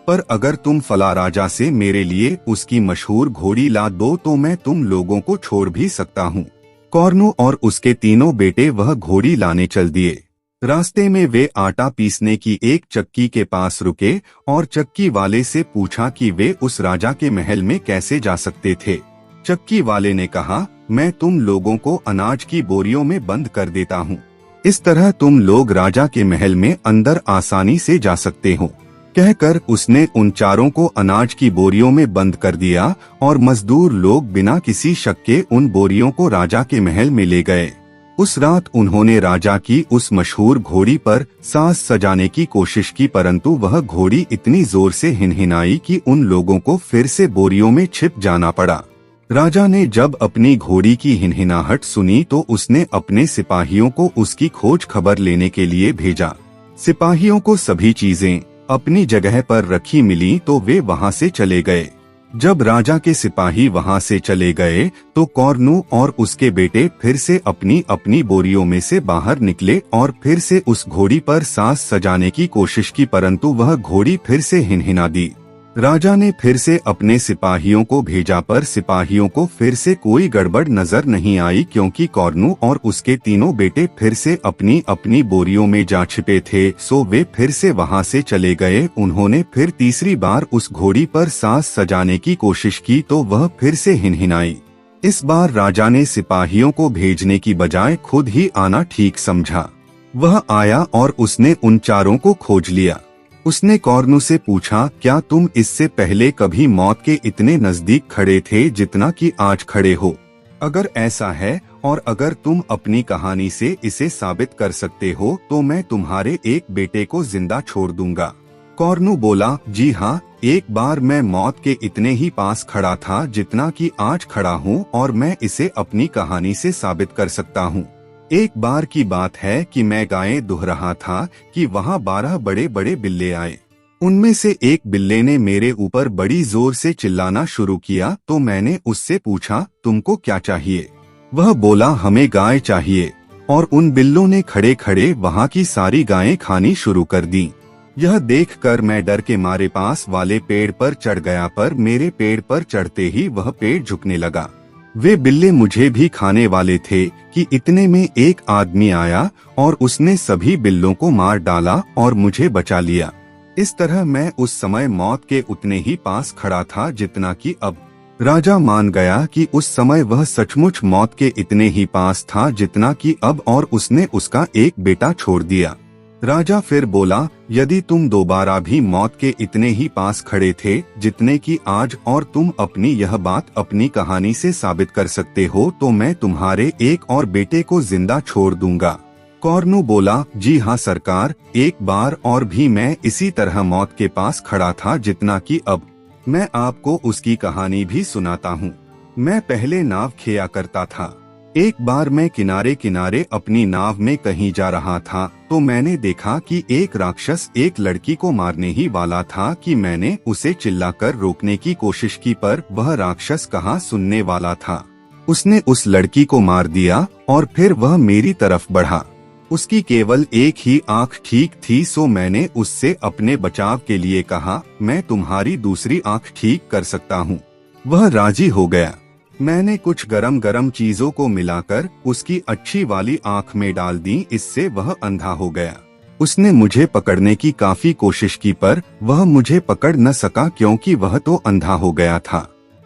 पर अगर तुम फला राजा से मेरे लिए उसकी मशहूर घोड़ी ला दो तो मैं तुम लोगों को छोड़ भी सकता हूँ। कॉर्नू और उसके तीनों बेटे वह घोड़ी लाने चल दिए। रास्ते में वे आटा पीसने की एक चक्की के पास रुके और चक्की वाले से पूछा कि वे उस राजा के महल में कैसे जा सकते थे। चक्की वाले ने कहा, मैं तुम लोगों को अनाज की बोरियों में बंद कर देता हूँ। इस तरह तुम लोग राजा के महल में अंदर आसानी से जा सकते हो। कहकर उसने उन चारों को अनाज की बोरियों में बंद कर दिया और मजदूर लोग बिना किसी शक के उन बोरियों को राजा के महल में ले गए। उस रात उन्होंने राजा की उस मशहूर घोड़ी पर साज सजाने की कोशिश की, परंतु वह घोड़ी इतनी जोर से हिनहिनाई कि उन लोगों को फिर से बोरियों में छिप जाना पड़ा। राजा ने जब अपनी घोड़ी की हिनहिनाहट सुनी तो उसने अपने सिपाहियों को उसकी खोज खबर लेने के लिए भेजा। सिपाहियों को सभी चीजें अपनी जगह पर रखी मिली तो वे वहां से चले गए। जब राजा के सिपाही वहां से चले गए तो कॉर्नू और उसके बेटे फिर से अपनी अपनी बोरियों में से बाहर निकले और फिर से उस घोड़ी पर साज सजाने की कोशिश की, परंतु वह घोड़ी फिर से हिनहिना दी। राजा ने फिर से अपने सिपाहियों को भेजा, पर सिपाहियों को फिर से कोई गड़बड़ नजर नहीं आई, क्योंकि कॉर्नू और उसके तीनों बेटे फिर से अपनी अपनी बोरियों में जा छिपे थे। सो वे फिर से वहां से चले गए। उन्होंने फिर तीसरी बार उस घोड़ी पर सांस सजाने की कोशिश की तो वह फिर से हिनहिनाई। इस बार राजा ने सिपाहियों को भेजने की बजाय खुद ही आना ठीक समझा। वह आया और उसने उन चारों को खोज लिया। उसने कॉर्नू से पूछा, क्या तुम इससे पहले कभी मौत के इतने नजदीक खड़े थे जितना कि आज खड़े हो? अगर ऐसा है और अगर तुम अपनी कहानी से इसे साबित कर सकते हो तो मैं तुम्हारे एक बेटे को जिंदा छोड़ दूंगा। कॉर्नू बोला, जी हाँ, एक बार मैं मौत के इतने ही पास खड़ा था जितना कि आज खड़ा हूँ और मैं इसे अपनी कहानी से साबित कर सकता हूँ। एक बार की बात है कि मैं गायें दुह रहा था कि वहाँ 12 बड़े बड़े बिल्ले आए। उनमें से एक बिल्ले ने मेरे ऊपर बड़ी जोर से चिल्लाना शुरू किया तो मैंने उससे पूछा, तुमको क्या चाहिए? वह बोला, हमें गाय चाहिए। और उन बिल्लों ने खड़े खड़े वहाँ की सारी गायें खानी शुरू कर दी। यह देखकर मैं डर के मारे पास वाले पेड़ पर चढ़ गया, पर मेरे पेड़ पर चढ़ते ही वह पेड़ झुकने लगा। वे बिल्ले मुझे भी खाने वाले थे कि इतने में एक आदमी आया और उसने सभी बिल्लों को मार डाला और मुझे बचा लिया। इस तरह मैं उस समय मौत के उतने ही पास खड़ा था जितना कि अब। राजा मान गया कि उस समय वह सचमुच मौत के इतने ही पास था जितना कि अब, और उसने उसका एक बेटा छोड़ दिया। राजा फिर बोला, यदि तुम दोबारा भी मौत के इतने ही पास खड़े थे जितने कि आज और तुम अपनी यह बात अपनी कहानी से साबित कर सकते हो तो मैं तुम्हारे एक और बेटे को जिंदा छोड़ दूंगा। कॉर्नू बोला, जी हाँ सरकार, एक बार और भी मैं इसी तरह मौत के पास खड़ा था जितना कि अब। मैं आपको उसकी कहानी भी सुनाता हूँ। मैं पहले नाव खेया करता था। एक बार मैं किनारे किनारे अपनी नाव में कहीं जा रहा था तो मैंने देखा कि एक राक्षस एक लड़की को मारने ही वाला था कि मैंने उसे चिल्लाकर रोकने की कोशिश की, पर वह राक्षस कहाँ सुनने वाला था। उसने उस लड़की को मार दिया और फिर वह मेरी तरफ बढ़ा। उसकी केवल एक ही आंख ठीक थी, सो मैंने उससे अपने बचाव के लिए कहा, मैं तुम्हारी दूसरी आंख ठीक कर सकता हूँ। वह राजी हो गया। मैंने कुछ गरम गरम चीजों को मिलाकर उसकी अच्छी वाली आंख में डाल दी, इससे वह अंधा हो गया। उसने मुझे पकड़ने की काफी कोशिश की पर वह मुझे पकड़ न सका क्योंकि वह तो अंधा हो गया था।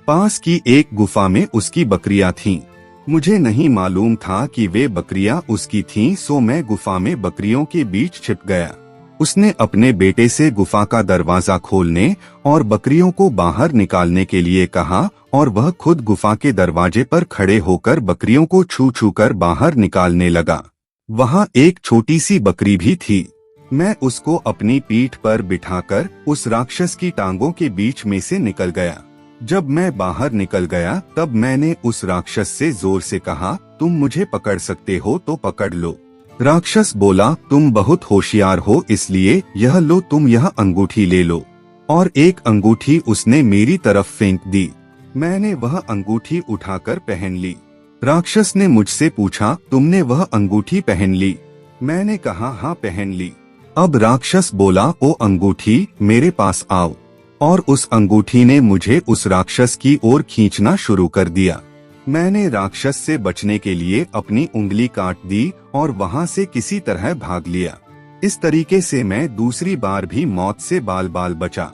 पास की एक गुफा में उसकी बकरियां थीं। मुझे नहीं मालूम था कि वे बकरियां उसकी थीं, सो मैं गुफा में बकरियों के बीच छिप गया। उसने अपने बेटे से गुफा का दरवाजा खोलने और बकरियों को बाहर निकालने के लिए कहा और वह खुद गुफा के दरवाजे पर खड़े होकर बकरियों को छू छू कर बाहर निकालने लगा। वहाँ एक छोटी सी बकरी भी थी। मैं उसको अपनी पीठ पर बिठाकर उस राक्षस की टांगों के बीच में से निकल गया। जब मैं बाहर निकल गया तब मैंने उस राक्षस से जोर से कहा, तुम मुझे पकड़ सकते हो तो पकड़ लो। राक्षस बोला, तुम बहुत होशियार हो, इसलिए यह लो, तुम यह अंगूठी ले लो। और एक अंगूठी उसने मेरी तरफ फेंक दी। मैंने वह अंगूठी उठाकर पहन ली। राक्षस ने मुझसे पूछा, तुमने वह अंगूठी पहन ली? मैंने कहा, हाँ पहन ली। अब राक्षस बोला, ओ अंगूठी मेरे पास आओ। और उस अंगूठी ने मुझे उस राक्षस की ओर खींचना शुरू कर दिया। मैंने राक्षस से बचने के लिए अपनी उंगली काट दी और वहां से किसी तरह भाग लिया। इस तरीके से मैं दूसरी बार भी मौत से बाल बाल बचा।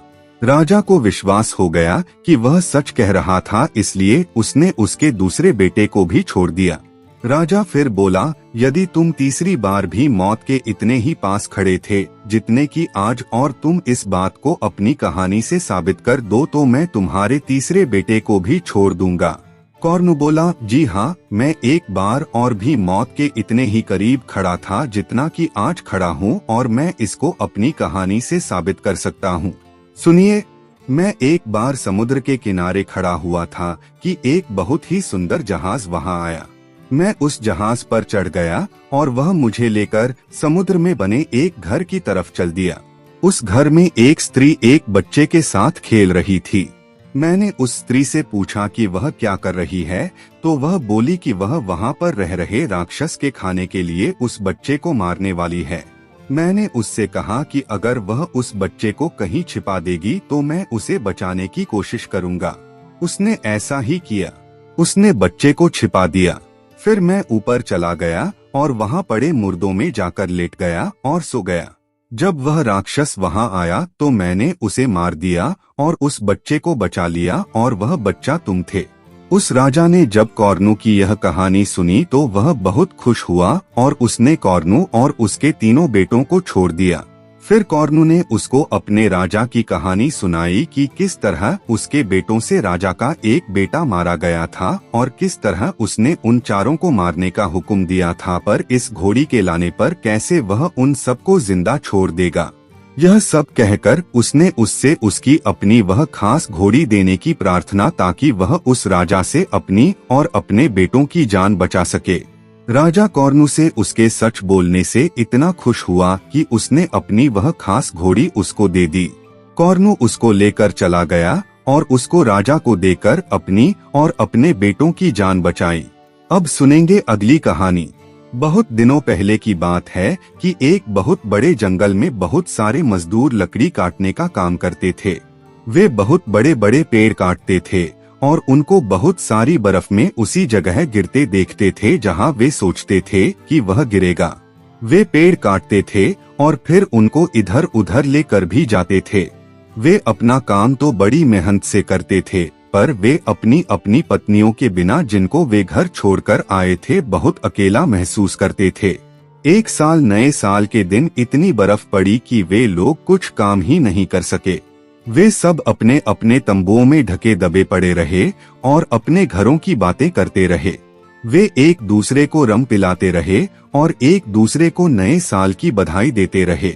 राजा को विश्वास हो गया कि वह सच कह रहा था, इसलिए उसने उसके दूसरे बेटे को भी छोड़ दिया। राजा फिर बोला, यदि तुम तीसरी बार भी मौत के इतने ही पास खड़े थे जितने कि आज और तुम इस बात को अपनी कहानी से साबित कर दो तो मैं तुम्हारे तीसरे बेटे को भी छोड़ दूंगा। कॉर्नू बोला, जी हाँ, मैं एक बार और भी मौत के इतने ही करीब खड़ा था जितना कि आज खड़ा हूँ और मैं इसको अपनी कहानी से साबित कर सकता हूँ। सुनिए, मैं एक बार समुद्र के किनारे खड़ा हुआ था कि एक बहुत ही सुंदर जहाज वहाँ आया। मैं उस जहाज पर चढ़ गया और वह मुझे लेकर समुद्र में बने एक घर की तरफ चल दिया। उस घर में एक स्त्री एक बच्चे के साथ खेल रही थी। मैंने उस स्त्री से पूछा कि वह क्या कर रही है, तो वह बोली कि वह वहाँ पर रह रहे राक्षस के खाने के लिए उस बच्चे को मारने वाली है। मैंने उससे कहा कि अगर वह उस बच्चे को कहीं छिपा देगी तो मैं उसे बचाने की कोशिश करूंगा। उसने ऐसा ही किया। उसने बच्चे को छिपा दिया। फिर मैं ऊपर चला गया और वहां पड़े मुर्दों में जाकर लेट गया और सो गया। जब वह राक्षस वहां आया तो मैंने उसे मार दिया और उस बच्चे को बचा लिया और वह बच्चा तुम थे। उस राजा ने जब कॉर्नू की यह कहानी सुनी तो वह बहुत खुश हुआ और उसने कॉर्नू और उसके तीनों बेटों को छोड़ दिया। फिर कॉर्नू ने उसको अपने राजा की कहानी सुनाई कि किस तरह उसके बेटों से राजा का एक बेटा मारा गया था और किस तरह उसने उन चारों को मारने का हुक्म दिया था, पर इस घोड़ी के लाने पर कैसे वह उन सबको जिंदा छोड़ देगा। यह सब कहकर उसने उससे उसकी अपनी वह खास घोड़ी देने की प्रार्थना ताकि वह उस राजा से अपनी और अपने बेटों की जान बचा सके। राजा कॉर्नू से उसके सच बोलने से इतना खुश हुआ कि उसने अपनी वह खास घोड़ी उसको दे दी। कॉर्नू उसको लेकर चला गया और उसको राजा को देकर अपनी और अपने बेटों की जान बचाई। अब सुनेंगे अगली कहानी। बहुत दिनों पहले की बात है कि एक बहुत बड़े जंगल में बहुत सारे मजदूर लकड़ी काटने का काम करते थे। वे बहुत बड़े बड़े पेड़ काटते थे और उनको बहुत सारी बर्फ में उसी जगह गिरते देखते थे जहां वे सोचते थे कि वह गिरेगा। वे पेड़ काटते थे और फिर उनको इधर उधर लेकर भी जाते थे। वे अपना काम तो बड़ी मेहनत से करते थे, पर वे अपनी अपनी पत्नियों के बिना जिनको वे घर छोड़कर आए थे बहुत अकेला महसूस करते थे। एक साल नए साल के दिन इतनी बर्फ पड़ी कि वे लोग कुछ काम ही नहीं कर सके। वे सब अपने अपने तंबुओं में ढके दबे पड़े रहे और अपने घरों की बातें करते रहे। वे एक दूसरे को रम पिलाते रहे और एक दूसरे को नए साल की बधाई देते रहे।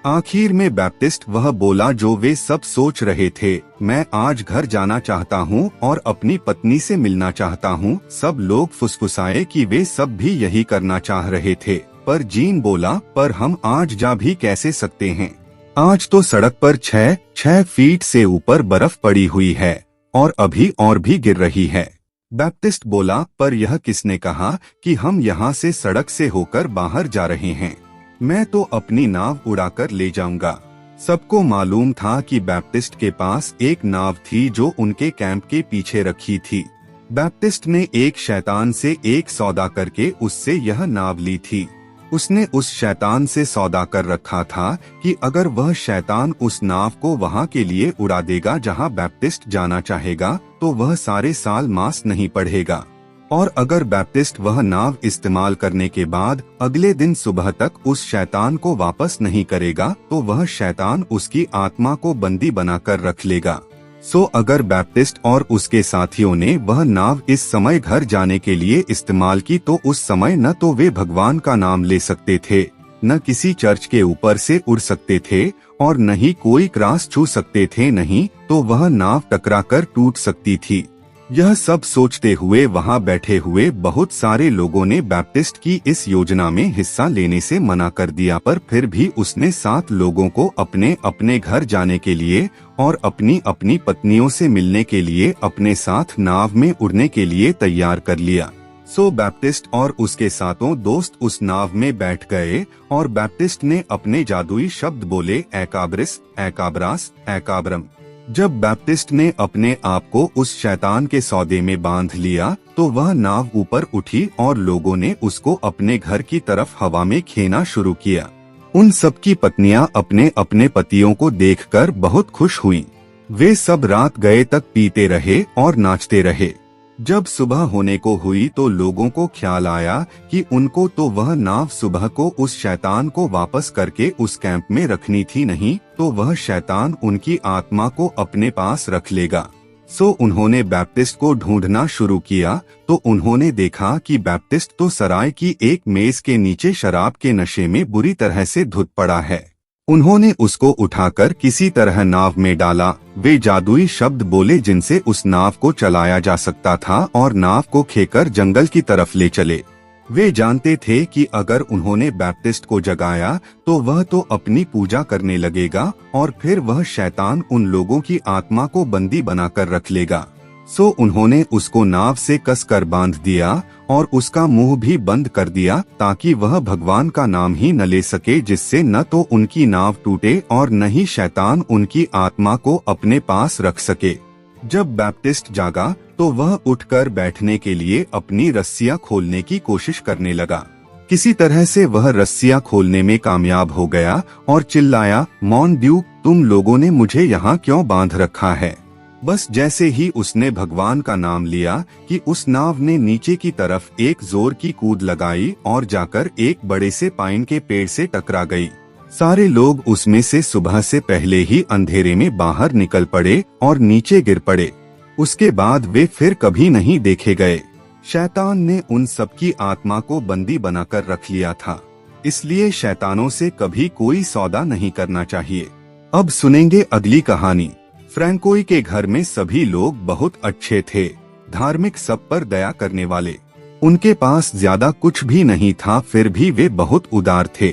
आखिर में बैप्टिस्ट वह बोला जो वे सब सोच रहे थे, मैं आज घर जाना चाहता हूँ और अपनी पत्नी से मिलना चाहता हूँ। सब लोग फुसफुसाए कि वे सब भी यही करना चाह रहे थे, पर जीन बोला, पर हम आज जा भी कैसे सकते हैं? आज तो सड़क पर 6 फीट से ऊपर बर्फ पड़ी हुई है और अभी और भी गिर रही है। बैप्टिस्ट बोला, पर यह किसने कहा कि हम यहाँ से सड़क से होकर बाहर जा रहे हैं? मैं तो अपनी नाव उड़ाकर ले जाऊंगा। सबको मालूम था कि बैप्टिस्ट के पास एक नाव थी जो उनके कैंप के पीछे रखी थी। बैप्टिस्ट ने एक शैतान से एक सौदा करके उससे यह नाव ली थी। उसने उस शैतान से सौदा कर रखा था कि अगर वह शैतान उस नाव को वहां के लिए उड़ा देगा जहां बैप्टिस्ट जाना चाहेगा तो वह सारे साल मांस नहीं पढ़ेगा, और अगर बैप्टिस्ट वह नाव इस्तेमाल करने के बाद अगले दिन सुबह तक उस शैतान को वापस नहीं करेगा तो वह शैतान उसकी आत्मा को बंदी बनाकर रख लेगा। सो अगर बैप्टिस्ट और उसके साथियों ने वह नाव इस समय घर जाने के लिए इस्तेमाल की तो उस समय न तो वे भगवान का नाम ले सकते थे, न किसी चर्च के ऊपर से उड़ सकते थे और न ही कोई क्रॉस छू सकते थे, नहीं तो वह नाव टकराकर टूट सकती थी। यह सब सोचते हुए वहां बैठे हुए बहुत सारे लोगों ने बैप्टिस्ट की इस योजना में हिस्सा लेने से मना कर दिया, पर फिर भी उसने 7 लोगों को अपने अपने घर जाने के लिए और अपनी अपनी पत्नियों से मिलने के लिए अपने साथ नाव में उड़ने के लिए तैयार कर लिया। सो बैप्टिस्ट और उसके 7 दोस्त उस नाव में बैठ गए और बैप्टिस्ट ने अपने जादुई शब्द बोले, एकाब्रिस, एकाब्रास, एकाब्रम। जब बैप्टिस्ट ने अपने आप को उस शैतान के सौदे में बांध लिया तो वह नाव ऊपर उठी और लोगों ने उसको अपने घर की तरफ हवा में खेना शुरू किया। उन सब की पत्नियां अपने अपने पतियों को देखकर बहुत खुश हुईं। वे सब रात गए तक पीते रहे और नाचते रहे। जब सुबह होने को हुई तो लोगों को ख्याल आया कि उनको तो वह नाव सुबह को उस शैतान को वापस करके उस कैंप में रखनी थी, नहीं तो वह शैतान उनकी आत्मा को अपने पास रख लेगा। सो उन्होंने बैप्टिस्ट को ढूंढना शुरू किया तो उन्होंने देखा कि बैप्टिस्ट तो सराय की एक मेज के नीचे शराब के नशे में बुरी तरह से धुत पड़ा है। उन्होंने उसको उठाकर किसी तरह नाव में डाला। वे जादुई शब्द बोले जिनसे उस नाव को चलाया जा सकता था और नाव को खेकर जंगल की तरफ ले चले। वे जानते थे कि अगर उन्होंने बैप्टिस्ट को जगाया तो वह तो अपनी पूजा करने लगेगा और फिर वह शैतान उन लोगों की आत्मा को बंदी बनाकर रख लेगा। सो उन्होंने उसको नाव से कसकर बांध दिया और उसका मुंह भी बंद कर दिया ताकि वह भगवान का नाम ही न ले सके, जिससे न तो उनकी नाव टूटे और न ही शैतान उनकी आत्मा को अपने पास रख सके। जब बैप्टिस्ट जागा तो वह उठकर बैठने के लिए अपनी रस्सियां खोलने की कोशिश करने लगा। किसी तरह से वह रस्सियां खोलने में कामयाब हो गया और चिल्लाया, मॉन ड्यूक, तुम लोगों ने मुझे यहाँ क्यों बांध रखा है? बस जैसे ही उसने भगवान का नाम लिया कि उस नाव ने नीचे की तरफ एक जोर की कूद लगाई और जाकर एक बड़े से पाइन के पेड़ से टकरा गई। सारे लोग उसमें से सुबह से पहले ही अंधेरे में बाहर निकल पड़े और नीचे गिर पड़े। उसके बाद वे फिर कभी नहीं देखे गए। शैतान ने उन सबकी आत्मा को बंदी बनाकर रख लिया था, इसलिए शैतानों से कभी कोई सौदा नहीं करना चाहिए। अब सुनेंगे अगली कहानी। फ्रैंकोई के घर में सभी लोग बहुत अच्छे थे, धार्मिक, सब पर दया करने वाले। उनके पास ज्यादा कुछ भी नहीं था, फिर भी वे बहुत उदार थे।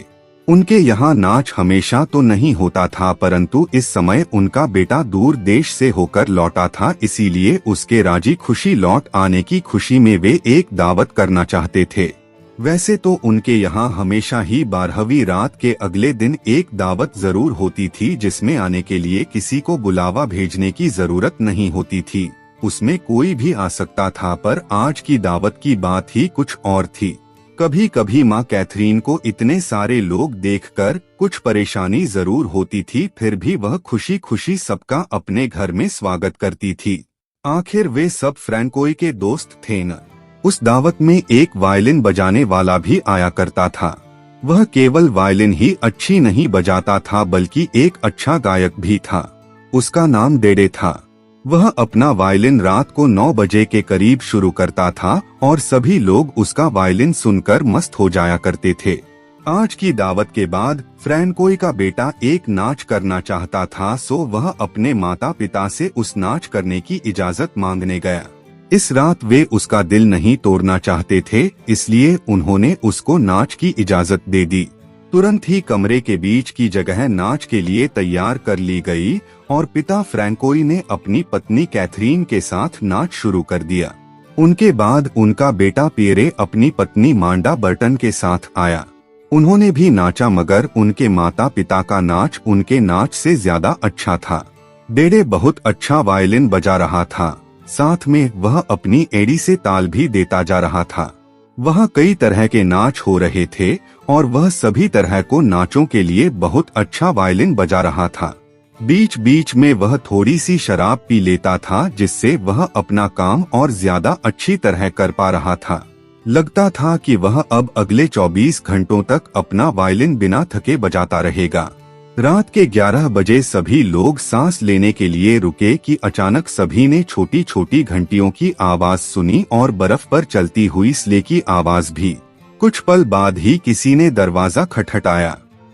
उनके यहाँ नाच हमेशा तो नहीं होता था, परंतु इस समय उनका बेटा दूर देश से होकर लौटा था, इसीलिए उसके राजी खुशी लौट आने की खुशी में वे एक दावत करना चाहते थे। वैसे तो उनके यहाँ हमेशा ही 12वीं रात के अगले दिन एक दावत जरूर होती थी, जिसमें आने के लिए किसी को बुलावा भेजने की जरूरत नहीं होती थी। उसमें कोई भी आ सकता था, पर आज की दावत की बात ही कुछ और थी। कभी कभी माँ कैथरीन को इतने सारे लोग देखकर कुछ परेशानी जरूर होती थी, फिर भी वह खुशी खुशी सबका अपने घर में स्वागत करती थी। आखिर वे सब फ्रैंकोई के दोस्त थे न। उस दावत में एक वायलिन बजाने वाला भी आया करता था। वह केवल वायलिन ही अच्छी नहीं बजाता था, बल्कि एक अच्छा गायक भी था। उसका नाम डेडे था। वह अपना वायलिन रात को 9 बजे के करीब शुरू करता था और सभी लोग उसका वायलिन सुनकर मस्त हो जाया करते थे। आज की दावत के बाद फ्रैंकोई का बेटा एक नाच करना चाहता था, सो वह अपने माता पिता से उस नाच करने की इजाजत मांगने गया। इस रात वे उसका दिल नहीं तोड़ना चाहते थे, इसलिए उन्होंने उसको नाच की इजाजत दे दी। तुरंत ही कमरे के बीच की जगह नाच के लिए तैयार कर ली गई और पिता फ्रैंकोई ने अपनी पत्नी कैथरीन के साथ नाच शुरू कर दिया। उनके बाद उनका बेटा पियरे अपनी पत्नी मांडा बर्टन के साथ आया। उन्होंने भी नाचा, मगर उनके माता पिता का नाच उनके नाच से ज्यादा अच्छा था। डेडे बहुत अच्छा वायलिन बजा रहा था, साथ में वह अपनी एड़ी से ताल भी देता जा रहा था। वहाँ कई तरह के नाच हो रहे थे और वह सभी तरह को नाचों के लिए बहुत अच्छा वायलिन बजा रहा था। बीच बीच में वह थोड़ी सी शराब पी लेता था, जिससे वह अपना काम और ज्यादा अच्छी तरह कर पा रहा था। लगता था कि वह अब अगले 24 घंटों तक अपना वायलिन बिना थके बजाता रहेगा। रात के 11 बजे सभी लोग सांस लेने के लिए रुके कि अचानक सभी ने छोटी छोटी घंटियों की आवाज सुनी और बर्फ पर चलती हुई स्ले की आवाज भी। कुछ पल बाद ही किसी ने दरवाजा खटखटाया।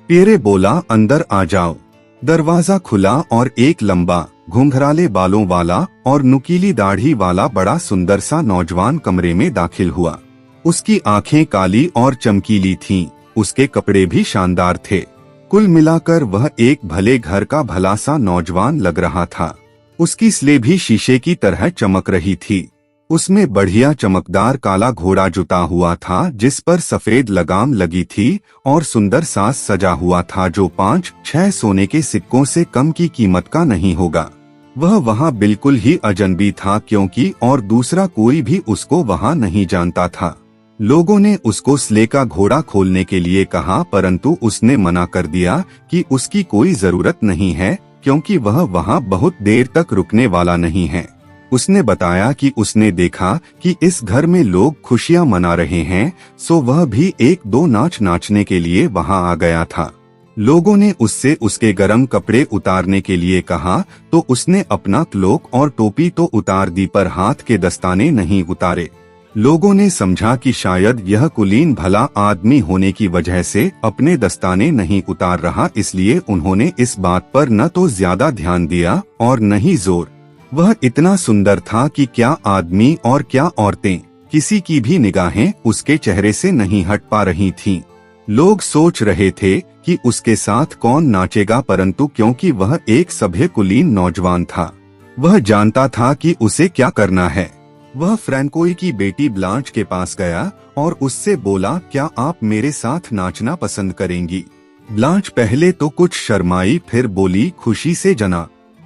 पियरे बोला, अंदर आ जाओ। दरवाजा खुला और एक लंबा, घुंघराले बालों वाला और नुकीली दाढ़ी वाला बड़ा सुंदर सा नौजवान कमरे में दाखिल हुआ। उसकी आंखें काली और चमकीली थीं, उसके कपड़े भी शानदार थे। कुल मिलाकर वह एक भले घर का भला सा नौजवान लग रहा था। उसकी स्लेह भी शीशे की तरह चमक रही थी। उसमें बढ़िया चमकदार काला घोड़ा जुता हुआ था, जिस पर सफेद लगाम लगी थी और सुंदर साज सजा हुआ था, जो 5-6 सोने के सिक्कों से कम की कीमत का नहीं होगा। वह वहाँ बिल्कुल ही अजनबी था, क्योंकि और दूसरा कोई भी उसको वहाँ नहीं जानता था। लोगों ने उसको स्लेह का घोड़ा खोलने के लिए कहा, परंतु उसने मना कर दिया कि उसकी कोई जरूरत नहीं है, क्योंकि वह वहाँ बहुत देर तक रुकने वाला नहीं है। उसने बताया कि उसने देखा कि इस घर में लोग खुशियाँ मना रहे हैं, सो वह भी 1-2 नाच नाचने के लिए वहाँ आ गया था। लोगों ने उससे उसके गर्म कपड़े उतारने के लिए कहा, तो उसने अपना क्लोक और टोपी तो उतार दी, पर हाथ के दस्ताने नहीं उतारे। लोगों ने समझा कि शायद यह कुलीन भला आदमी होने की वजह से अपने दस्ताने नहीं उतार रहा, इसलिए उन्होंने इस बात पर न तो ज्यादा ध्यान दिया और न ही जोर। वह इतना सुंदर था कि क्या आदमी और क्या औरतें, किसी की भी निगाहें उसके चेहरे से नहीं हट पा रही थीं। लोग सोच रहे थे कि उसके साथ कौन नाचेगा, परंतु क्योंकि वह एक सभ्य कुलीन नौजवान था, वह जानता था कि उसे क्या करना है। वह फ्रैंकोई की बेटी ब्लांच के पास गया और उससे बोला, क्या आप मेरे साथ नाचना पसंद करेंगी? ब्लांच पहले तो कुछ शर्माई, फिर बोली, खुशी से जना,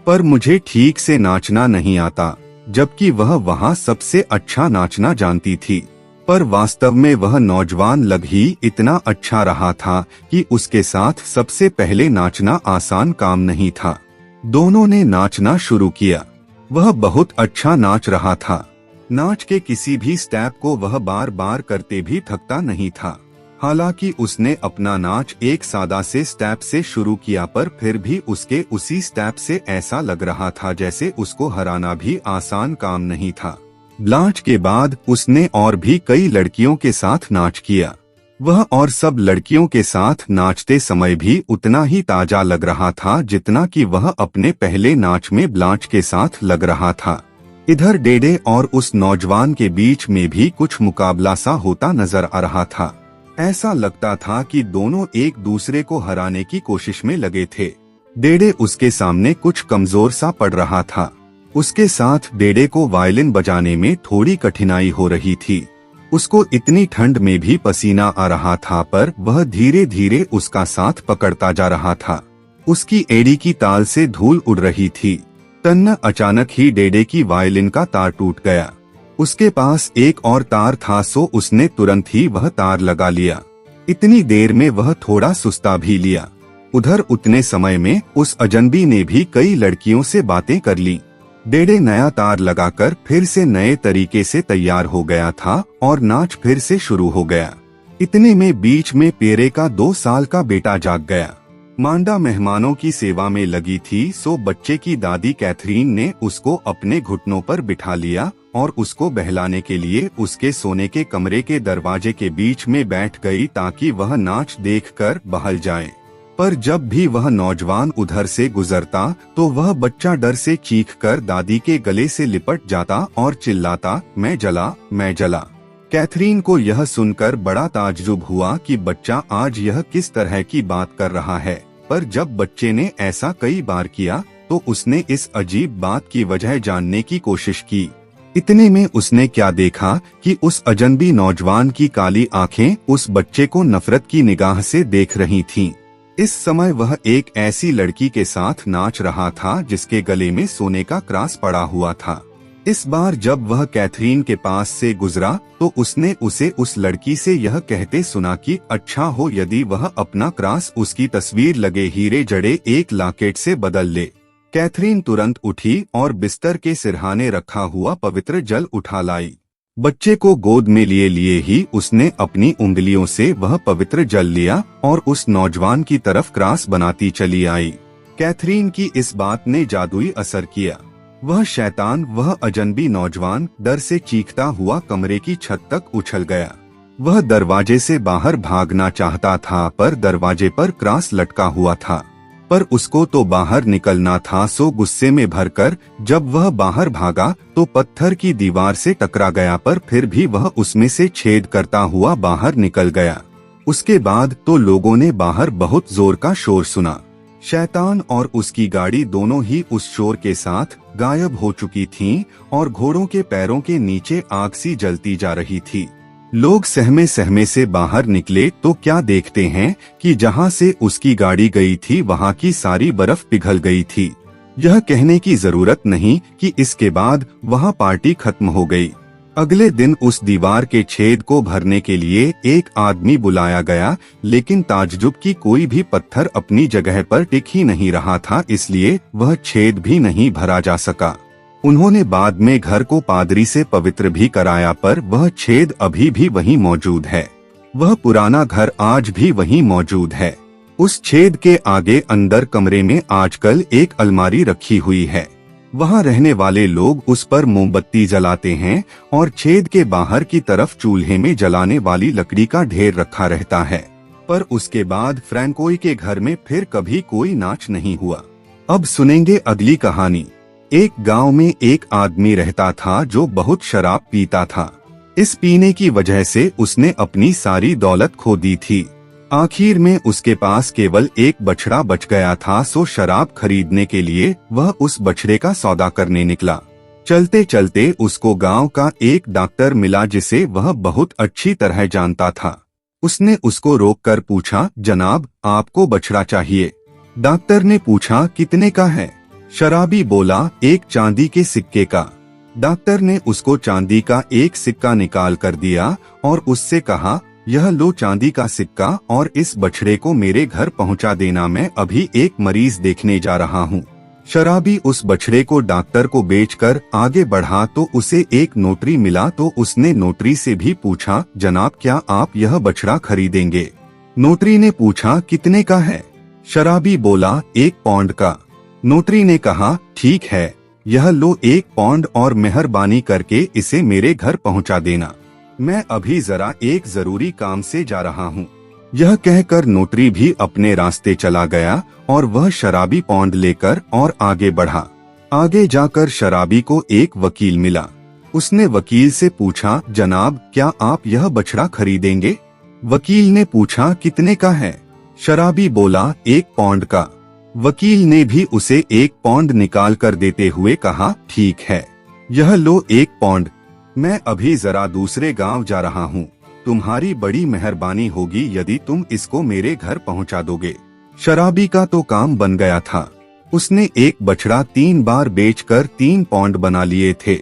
पर मुझे ठीक से नाचना नहीं आता, जबकि वह वहाँ सबसे अच्छा नाचना जानती थी। पर वास्तव में वह नौजवान लग ही इतना अच्छा रहा था कि उसके साथ सबसे पहले नाचना आसान काम नहीं था। दोनों ने नाचना शुरू किया। वह बहुत अच्छा नाच रहा था। नाच के किसी भी स्टेप को वह बार बार करते भी थकता नहीं था। हालांकि उसने अपना नाच एक सादा से स्टेप से शुरू किया, पर फिर भी उसके उसी स्टेप से ऐसा लग रहा था जैसे उसको हराना भी आसान काम नहीं था। ब्लांच के बाद उसने और भी कई लड़कियों के साथ नाच किया। वह और सब लड़कियों के साथ नाचते समय भी उतना ही ताजा लग रहा था जितना कि वह अपने पहले नाच में ब्लांच के साथ लग रहा था। इधर डेडे और उस नौजवान के बीच में भी कुछ मुकाबला सा होता नजर आ रहा था। ऐसा लगता था कि दोनों एक दूसरे को हराने की कोशिश में लगे थे। डेडे उसके सामने कुछ कमजोर सा पड़ रहा था। उसके साथ डेडे को वायलिन बजाने में थोड़ी कठिनाई हो रही थी। उसको इतनी ठंड में भी पसीना आ रहा था, पर वह धीरे धीरे उसका साथ पकड़ता जा रहा था। उसकी एड़ी की ताल से धूल उड़ रही थी। तन्ना अचानक ही डेडे की वायलिन का तार टूट गया। उसके पास एक और तार था, सो उसने तुरंत ही वह तार लगा लिया। इतनी देर में वह थोड़ा सुस्ता भी लिया। उधर उतने समय में उस अजनबी ने भी कई लड़कियों से बातें कर ली। डेडे नया तार लगाकर फिर से नए तरीके से तैयार हो गया था और नाच फिर से शुरू हो गया। इतने में बीच में पेरे का 2 साल का बेटा जाग गया। मांडा मेहमानों की सेवा में लगी थी, सो बच्चे की दादी कैथरीन ने उसको अपने घुटनों पर बिठा लिया और उसको बहलाने के लिए उसके सोने के कमरे के दरवाजे के बीच में बैठ गई ताकि वह नाच देखकर बहल जाए। पर जब भी वह नौजवान उधर से गुजरता तो वह बच्चा डर से चीखकर दादी के गले से लिपट जाता और चिल्लाता, मैं जला, मैं जला। कैथरीन को यह सुनकर बड़ा ताज्जुब हुआ कि बच्चा आज यह किस तरह की बात कर रहा है। पर जब बच्चे ने ऐसा कई बार किया तो उसने इस अजीब बात की वजह जानने की कोशिश की। इतने में उसने क्या देखा कि उस अजनबी नौजवान की काली आंखें उस बच्चे को नफरत की निगाह से देख रही थीं। इस समय वह एक ऐसी लड़की के साथ नाच रहा था जिसके गले में सोने का क्रास पड़ा हुआ था। इस बार जब वह कैथरीन के पास से गुजरा तो उसने उसे उस लड़की से यह कहते सुना कि अच्छा हो यदि वह अपना क्रास उसकी तस्वीर लगे हीरे जड़े एक लॉकेट से बदल ले। कैथरीन तुरंत उठी और बिस्तर के सिरहाने रखा हुआ पवित्र जल उठा लाई। बच्चे को गोद में लिए लिए ही उसने अपनी उंगलियों से वह पवित्र जल लिया और उस नौजवान की तरफ क्रास बनाती चली आई। कैथरीन की इस बात ने जादुई असर किया। वह शैतान, वह अजनबी नौजवान डर से चीखता हुआ कमरे की छत तक उछल गया। वह दरवाजे से बाहर भागना चाहता था, पर दरवाजे पर क्रास लटका हुआ था। पर उसको तो बाहर निकलना था, सो गुस्से में भरकर जब वह बाहर भागा तो पत्थर की दीवार से टकरा गया, पर फिर भी वह उसमें से छेद करता हुआ बाहर निकल गया। उसके बाद तो लोगों ने बाहर बहुत जोर का शोर सुना। शैतान और उसकी गाड़ी दोनों ही उस शोर के साथ गायब हो चुकी थीं और घोड़ों के पैरों के नीचे आग सी जलती जा रही थी। लोग सहमे सहमे से बाहर निकले तो क्या देखते हैं कि जहां से उसकी गाड़ी गई थी वहां की सारी बर्फ पिघल गई थी। यह कहने की जरूरत नहीं कि इसके बाद वहां पार्टी खत्म हो गई। अगले दिन उस दीवार के छेद को भरने के लिए एक आदमी बुलाया गया, लेकिन ताज्जुब की कोई भी पत्थर अपनी जगह पर टिक ही नहीं रहा था, इसलिए वह छेद भी नहीं भरा जा सका। उन्होंने बाद में घर को पादरी से पवित्र भी कराया, पर वह छेद अभी भी वहीं मौजूद है। वह पुराना घर आज भी वहीं मौजूद है। उस छेद के आगे अंदर कमरे में आजकल एक अलमारी रखी हुई है। वहां रहने वाले लोग उस पर मोमबत्ती जलाते हैं और छेद के बाहर की तरफ चूल्हे में जलाने वाली लकड़ी का ढेर रखा रहता है। पर उसके बाद फ्रैंकोई के घर में फिर कभी कोई नाच नहीं हुआ। अब सुनेंगे अगली कहानी। एक गांव में एक आदमी रहता था जो बहुत शराब पीता था। इस पीने की वजह से उसने अपनी सारी दौलत खो दी थी। आखिर में उसके पास केवल एक बछड़ा बच गया था, सो शराब खरीदने के लिए वह उस बछड़े का सौदा करने निकला। चलते चलते उसको गांव का एक डॉक्टर मिला जिसे वह बहुत अच्छी तरह जानता था। उसने उसको रोककर पूछा, जनाब आपको बछड़ा चाहिए? डॉक्टर ने पूछा, कितने का है? शराबी बोला, एक चांदी के सिक्के का। डॉक्टर ने उसको चांदी का एक सिक्का निकाल कर दिया और उससे कहा, यह लो चांदी का सिक्का और इस बछड़े को मेरे घर पहुंचा देना, मैं अभी एक मरीज देखने जा रहा हूं। शराबी उस बछड़े को डॉक्टर को बेचकर आगे बढ़ा तो उसे एक नोटरी मिला तो उसने नोटरी से भी पूछा, जनाब क्या आप यह बछड़ा खरीदेंगे? नोटरी ने पूछा, कितने का है? शराबी बोला, 1 पाउंड का। नोटरी ने कहा, ठीक है, यह लो 1 पाउंड और मेहरबानी करके इसे मेरे घर पहुंचा देना, मैं अभी जरा एक जरूरी काम से जा रहा हूँ। यह कहकर नोटरी भी अपने रास्ते चला गया और वह शराबी पाउंड लेकर और आगे बढ़ा। आगे जाकर शराबी को एक वकील मिला। उसने वकील से पूछा, जनाब क्या आप यह बछड़ा खरीदेंगे? वकील ने पूछा, कितने का है? शराबी बोला, 1 पाउंड का। वकील ने भी उसे 1 पाउंड निकाल कर देते हुए कहा, ठीक है, यह लो 1 पाउंड, मैं अभी जरा दूसरे गांव जा रहा हूँ, तुम्हारी बड़ी मेहरबानी होगी यदि तुम इसको मेरे घर पहुँचा दोगे। शराबी का तो काम बन गया था। उसने एक बछड़ा 3 बार बेचकर 3 पाउंड बना लिए थे।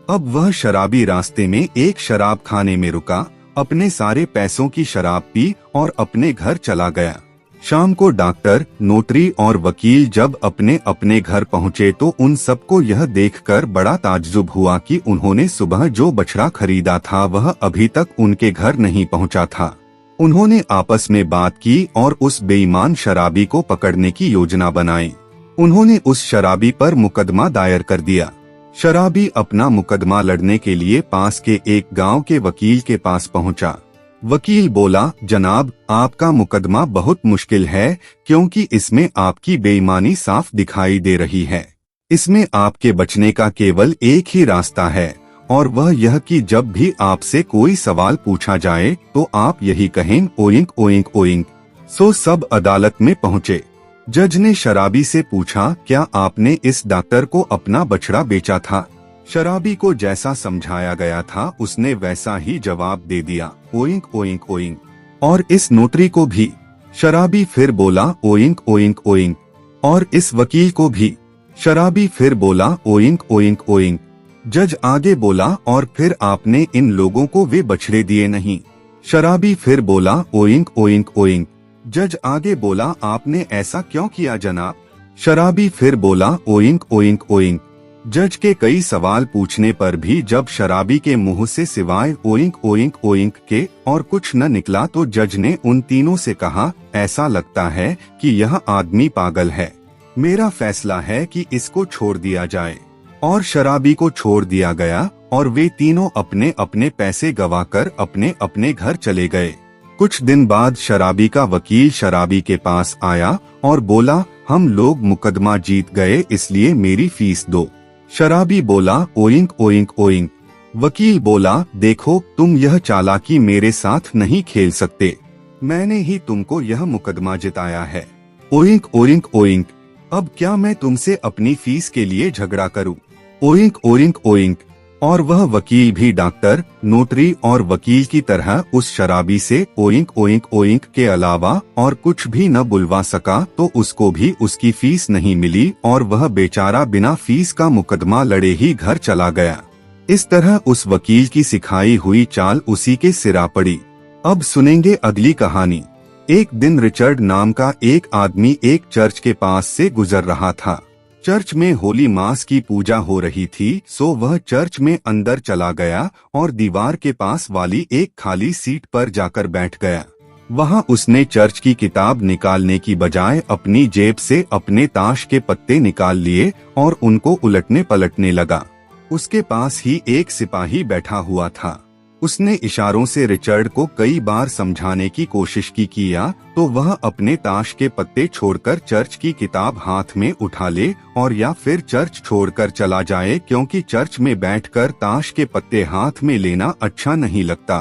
अब वह शराबी रास्ते में एक शराब खाने में रुका, अपने सारे पैसों की शराब पी और अपने घर चला गया। शाम को डॉक्टर, नोटरी और वकील जब अपने अपने घर पहुंचे तो उन सबको यह देखकर बड़ा ताज्जुब हुआ कि उन्होंने सुबह जो बछड़ा खरीदा था वह अभी तक उनके घर नहीं पहुंचा था। उन्होंने आपस में बात की और उस बेईमान शराबी को पकड़ने की योजना बनाई। उन्होंने उस शराबी पर मुकदमा दायर कर दिया। शराबी अपना मुकदमा लड़ने के लिए पास के एक गांव के वकील के पास पहुंचा। वकील बोला, जनाब आपका मुकदमा बहुत मुश्किल है क्योंकि इसमें आपकी बेईमानी साफ दिखाई दे रही है। इसमें आपके बचने का केवल एक ही रास्ता है और वह यह कि जब भी आपसे कोई सवाल पूछा जाए तो आप यही कहें, ओइंक ओइंक ओइंक। सो सब अदालत में पहुँचे। जज ने शराबी से पूछा, क्या आपने इस डॉक्टर को अपना बछड़ा बेचा था? शराबी को जैसा समझाया गया था उसने वैसा ही जवाब दे दिया, ओइंक ओइंक ओइंक। और इस नोटरी को भी। शराबी फिर बोला, ओइंक ओइंक ओइंक। और इस वकील को भी। शराबी फिर बोला, ओइंक ओइंक ओइंक। जज आगे बोला, और फिर आपने इन लोगों को वे बछड़े दिए नहीं? शराबी फिर बोला, ओइंक ओइंक ओइंक। जज आगे बोला, आपने ऐसा क्यों किया जनाब? शराबी फिर बोला, ओइंक ओइंक ओइंक। जज के कई सवाल पूछने पर भी जब शराबी के मुंह से सिवाय ओइंक ओइंक ओइंक के और कुछ न निकला तो जज ने उन तीनों से कहा, ऐसा लगता है कि यह आदमी पागल है, मेरा फैसला है कि इसको छोड़ दिया जाए। और शराबी को छोड़ दिया गया और वे तीनों अपने अपने पैसे गंवाकर अपने अपने घर चले गए। कुछ दिन बाद शराबी का वकील शराबी के पास आया और बोला, हम लोग मुकदमा जीत गए इसलिए मेरी फीस दो। शराबी बोला, ओइंक ओइंक ओइंक। वकील बोला, देखो तुम यह चालाकी मेरे साथ नहीं खेल सकते, मैंने ही तुमको यह मुकदमा जिताया है। Oink oink oink. अब क्या मैं तुमसे अपनी फीस के लिए झगड़ा करूं? Oink oink oink. और वह वकील भी डॉक्टर, नोटरी और वकील की तरह उस शराबी से ओइंक ओइंक ओइंक के अलावा और कुछ भी न बुलवा सका तो उसको भी उसकी फीस नहीं मिली और वह बेचारा बिना फीस का मुकदमा लड़े ही घर चला गया। इस तरह उस वकील की सिखाई हुई चाल उसी के सिरा पड़ी। अब सुनेंगे अगली कहानी। एक दिन रिचर्ड नाम का एक आदमी एक चर्च के पास से गुजर रहा था। चर्च में होली मास की पूजा हो रही थी, सो वह चर्च में अंदर चला गया और दीवार के पास वाली एक खाली सीट पर जाकर बैठ गया। वहां उसने चर्च की किताब निकालने की बजाय अपनी जेब से अपने ताश के पत्ते निकाल लिए और उनको उलटने पलटने लगा। उसके पास ही एक सिपाही बैठा हुआ था। उसने इशारों से रिचर्ड को कई बार समझाने की कोशिश किया तो वह अपने ताश के पत्ते छोड़कर चर्च की किताब हाथ में उठा ले और या फिर चर्च छोड़कर चला जाए, क्योंकि चर्च में बैठकर ताश के पत्ते हाथ में लेना अच्छा नहीं लगता।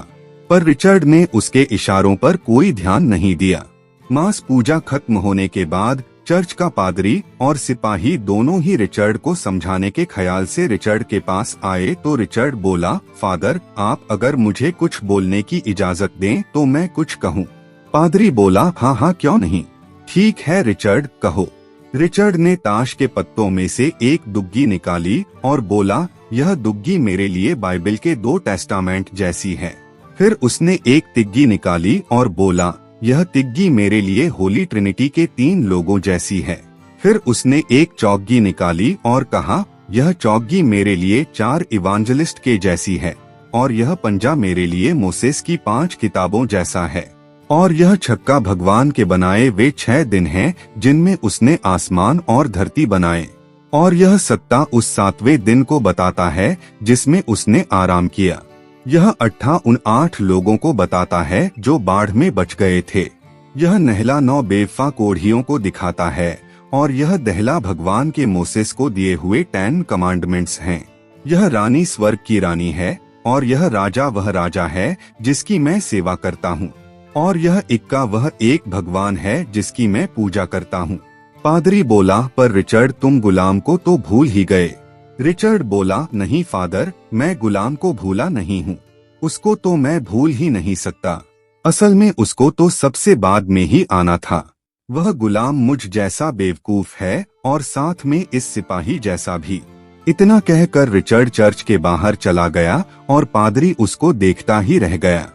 पर रिचर्ड ने उसके इशारों पर कोई ध्यान नहीं दिया। मास पूजा खत्म होने के बाद चर्च का पादरी और सिपाही दोनों ही रिचर्ड को समझाने के ख्याल से रिचर्ड के पास आए तो रिचर्ड बोला, फादर, आप अगर मुझे कुछ बोलने की इजाजत दें तो मैं कुछ कहूँ। पादरी बोला, हाँ हाँ, क्यों नहीं, ठीक है रिचर्ड, कहो। रिचर्ड ने ताश के पत्तों में से एक दुग्गी निकाली और बोला, यह दुग्गी मेरे लिए बाइबल के 2 टेस्टामेंट जैसी है। फिर उसने एक तिग्गी निकाली और बोला, यह तिग्गी मेरे लिए होली ट्रिनिटी के 3 लोगों जैसी है। फिर उसने एक चौग्गी निकाली और कहा, यह चौग्गी मेरे लिए 4 इवांजलिस्ट के जैसी है, और यह पंजा मेरे लिए मोसेस की 5 किताबों जैसा है, और यह छक्का भगवान के बनाए वे 6 दिन हैं जिनमें उसने आसमान और धरती बनाए, और यह सत्ता उस 7वें दिन को बताता है जिसमें उसने आराम किया। यह अट्ठा उन 8 लोगों को बताता है जो बाढ़ में बच गए थे। यह नहला 9 बेवफा कोढ़ियों को दिखाता है, और यह दहला भगवान के मोसेस को दिए हुए 10 कमांडमेंट्स हैं। यह रानी स्वर्ग की रानी है, और यह राजा वह राजा है जिसकी मैं सेवा करता हूँ, और यह इक्का वह एक भगवान है जिसकी मैं पूजा करता हूँ। पादरी बोला, पर रिचर्ड, तुम गुलाम को तो भूल ही गए। रिचर्ड बोला, नहीं फादर, मैं गुलाम को भूला नहीं हूँ, उसको तो मैं भूल ही नहीं सकता। असल में उसको तो सबसे बाद में ही आना था। वह गुलाम मुझ जैसा बेवकूफ है और साथ में इस सिपाही जैसा भी। इतना कहकर रिचर्ड चर्च के बाहर चला गया और पादरी उसको देखता ही रह गया।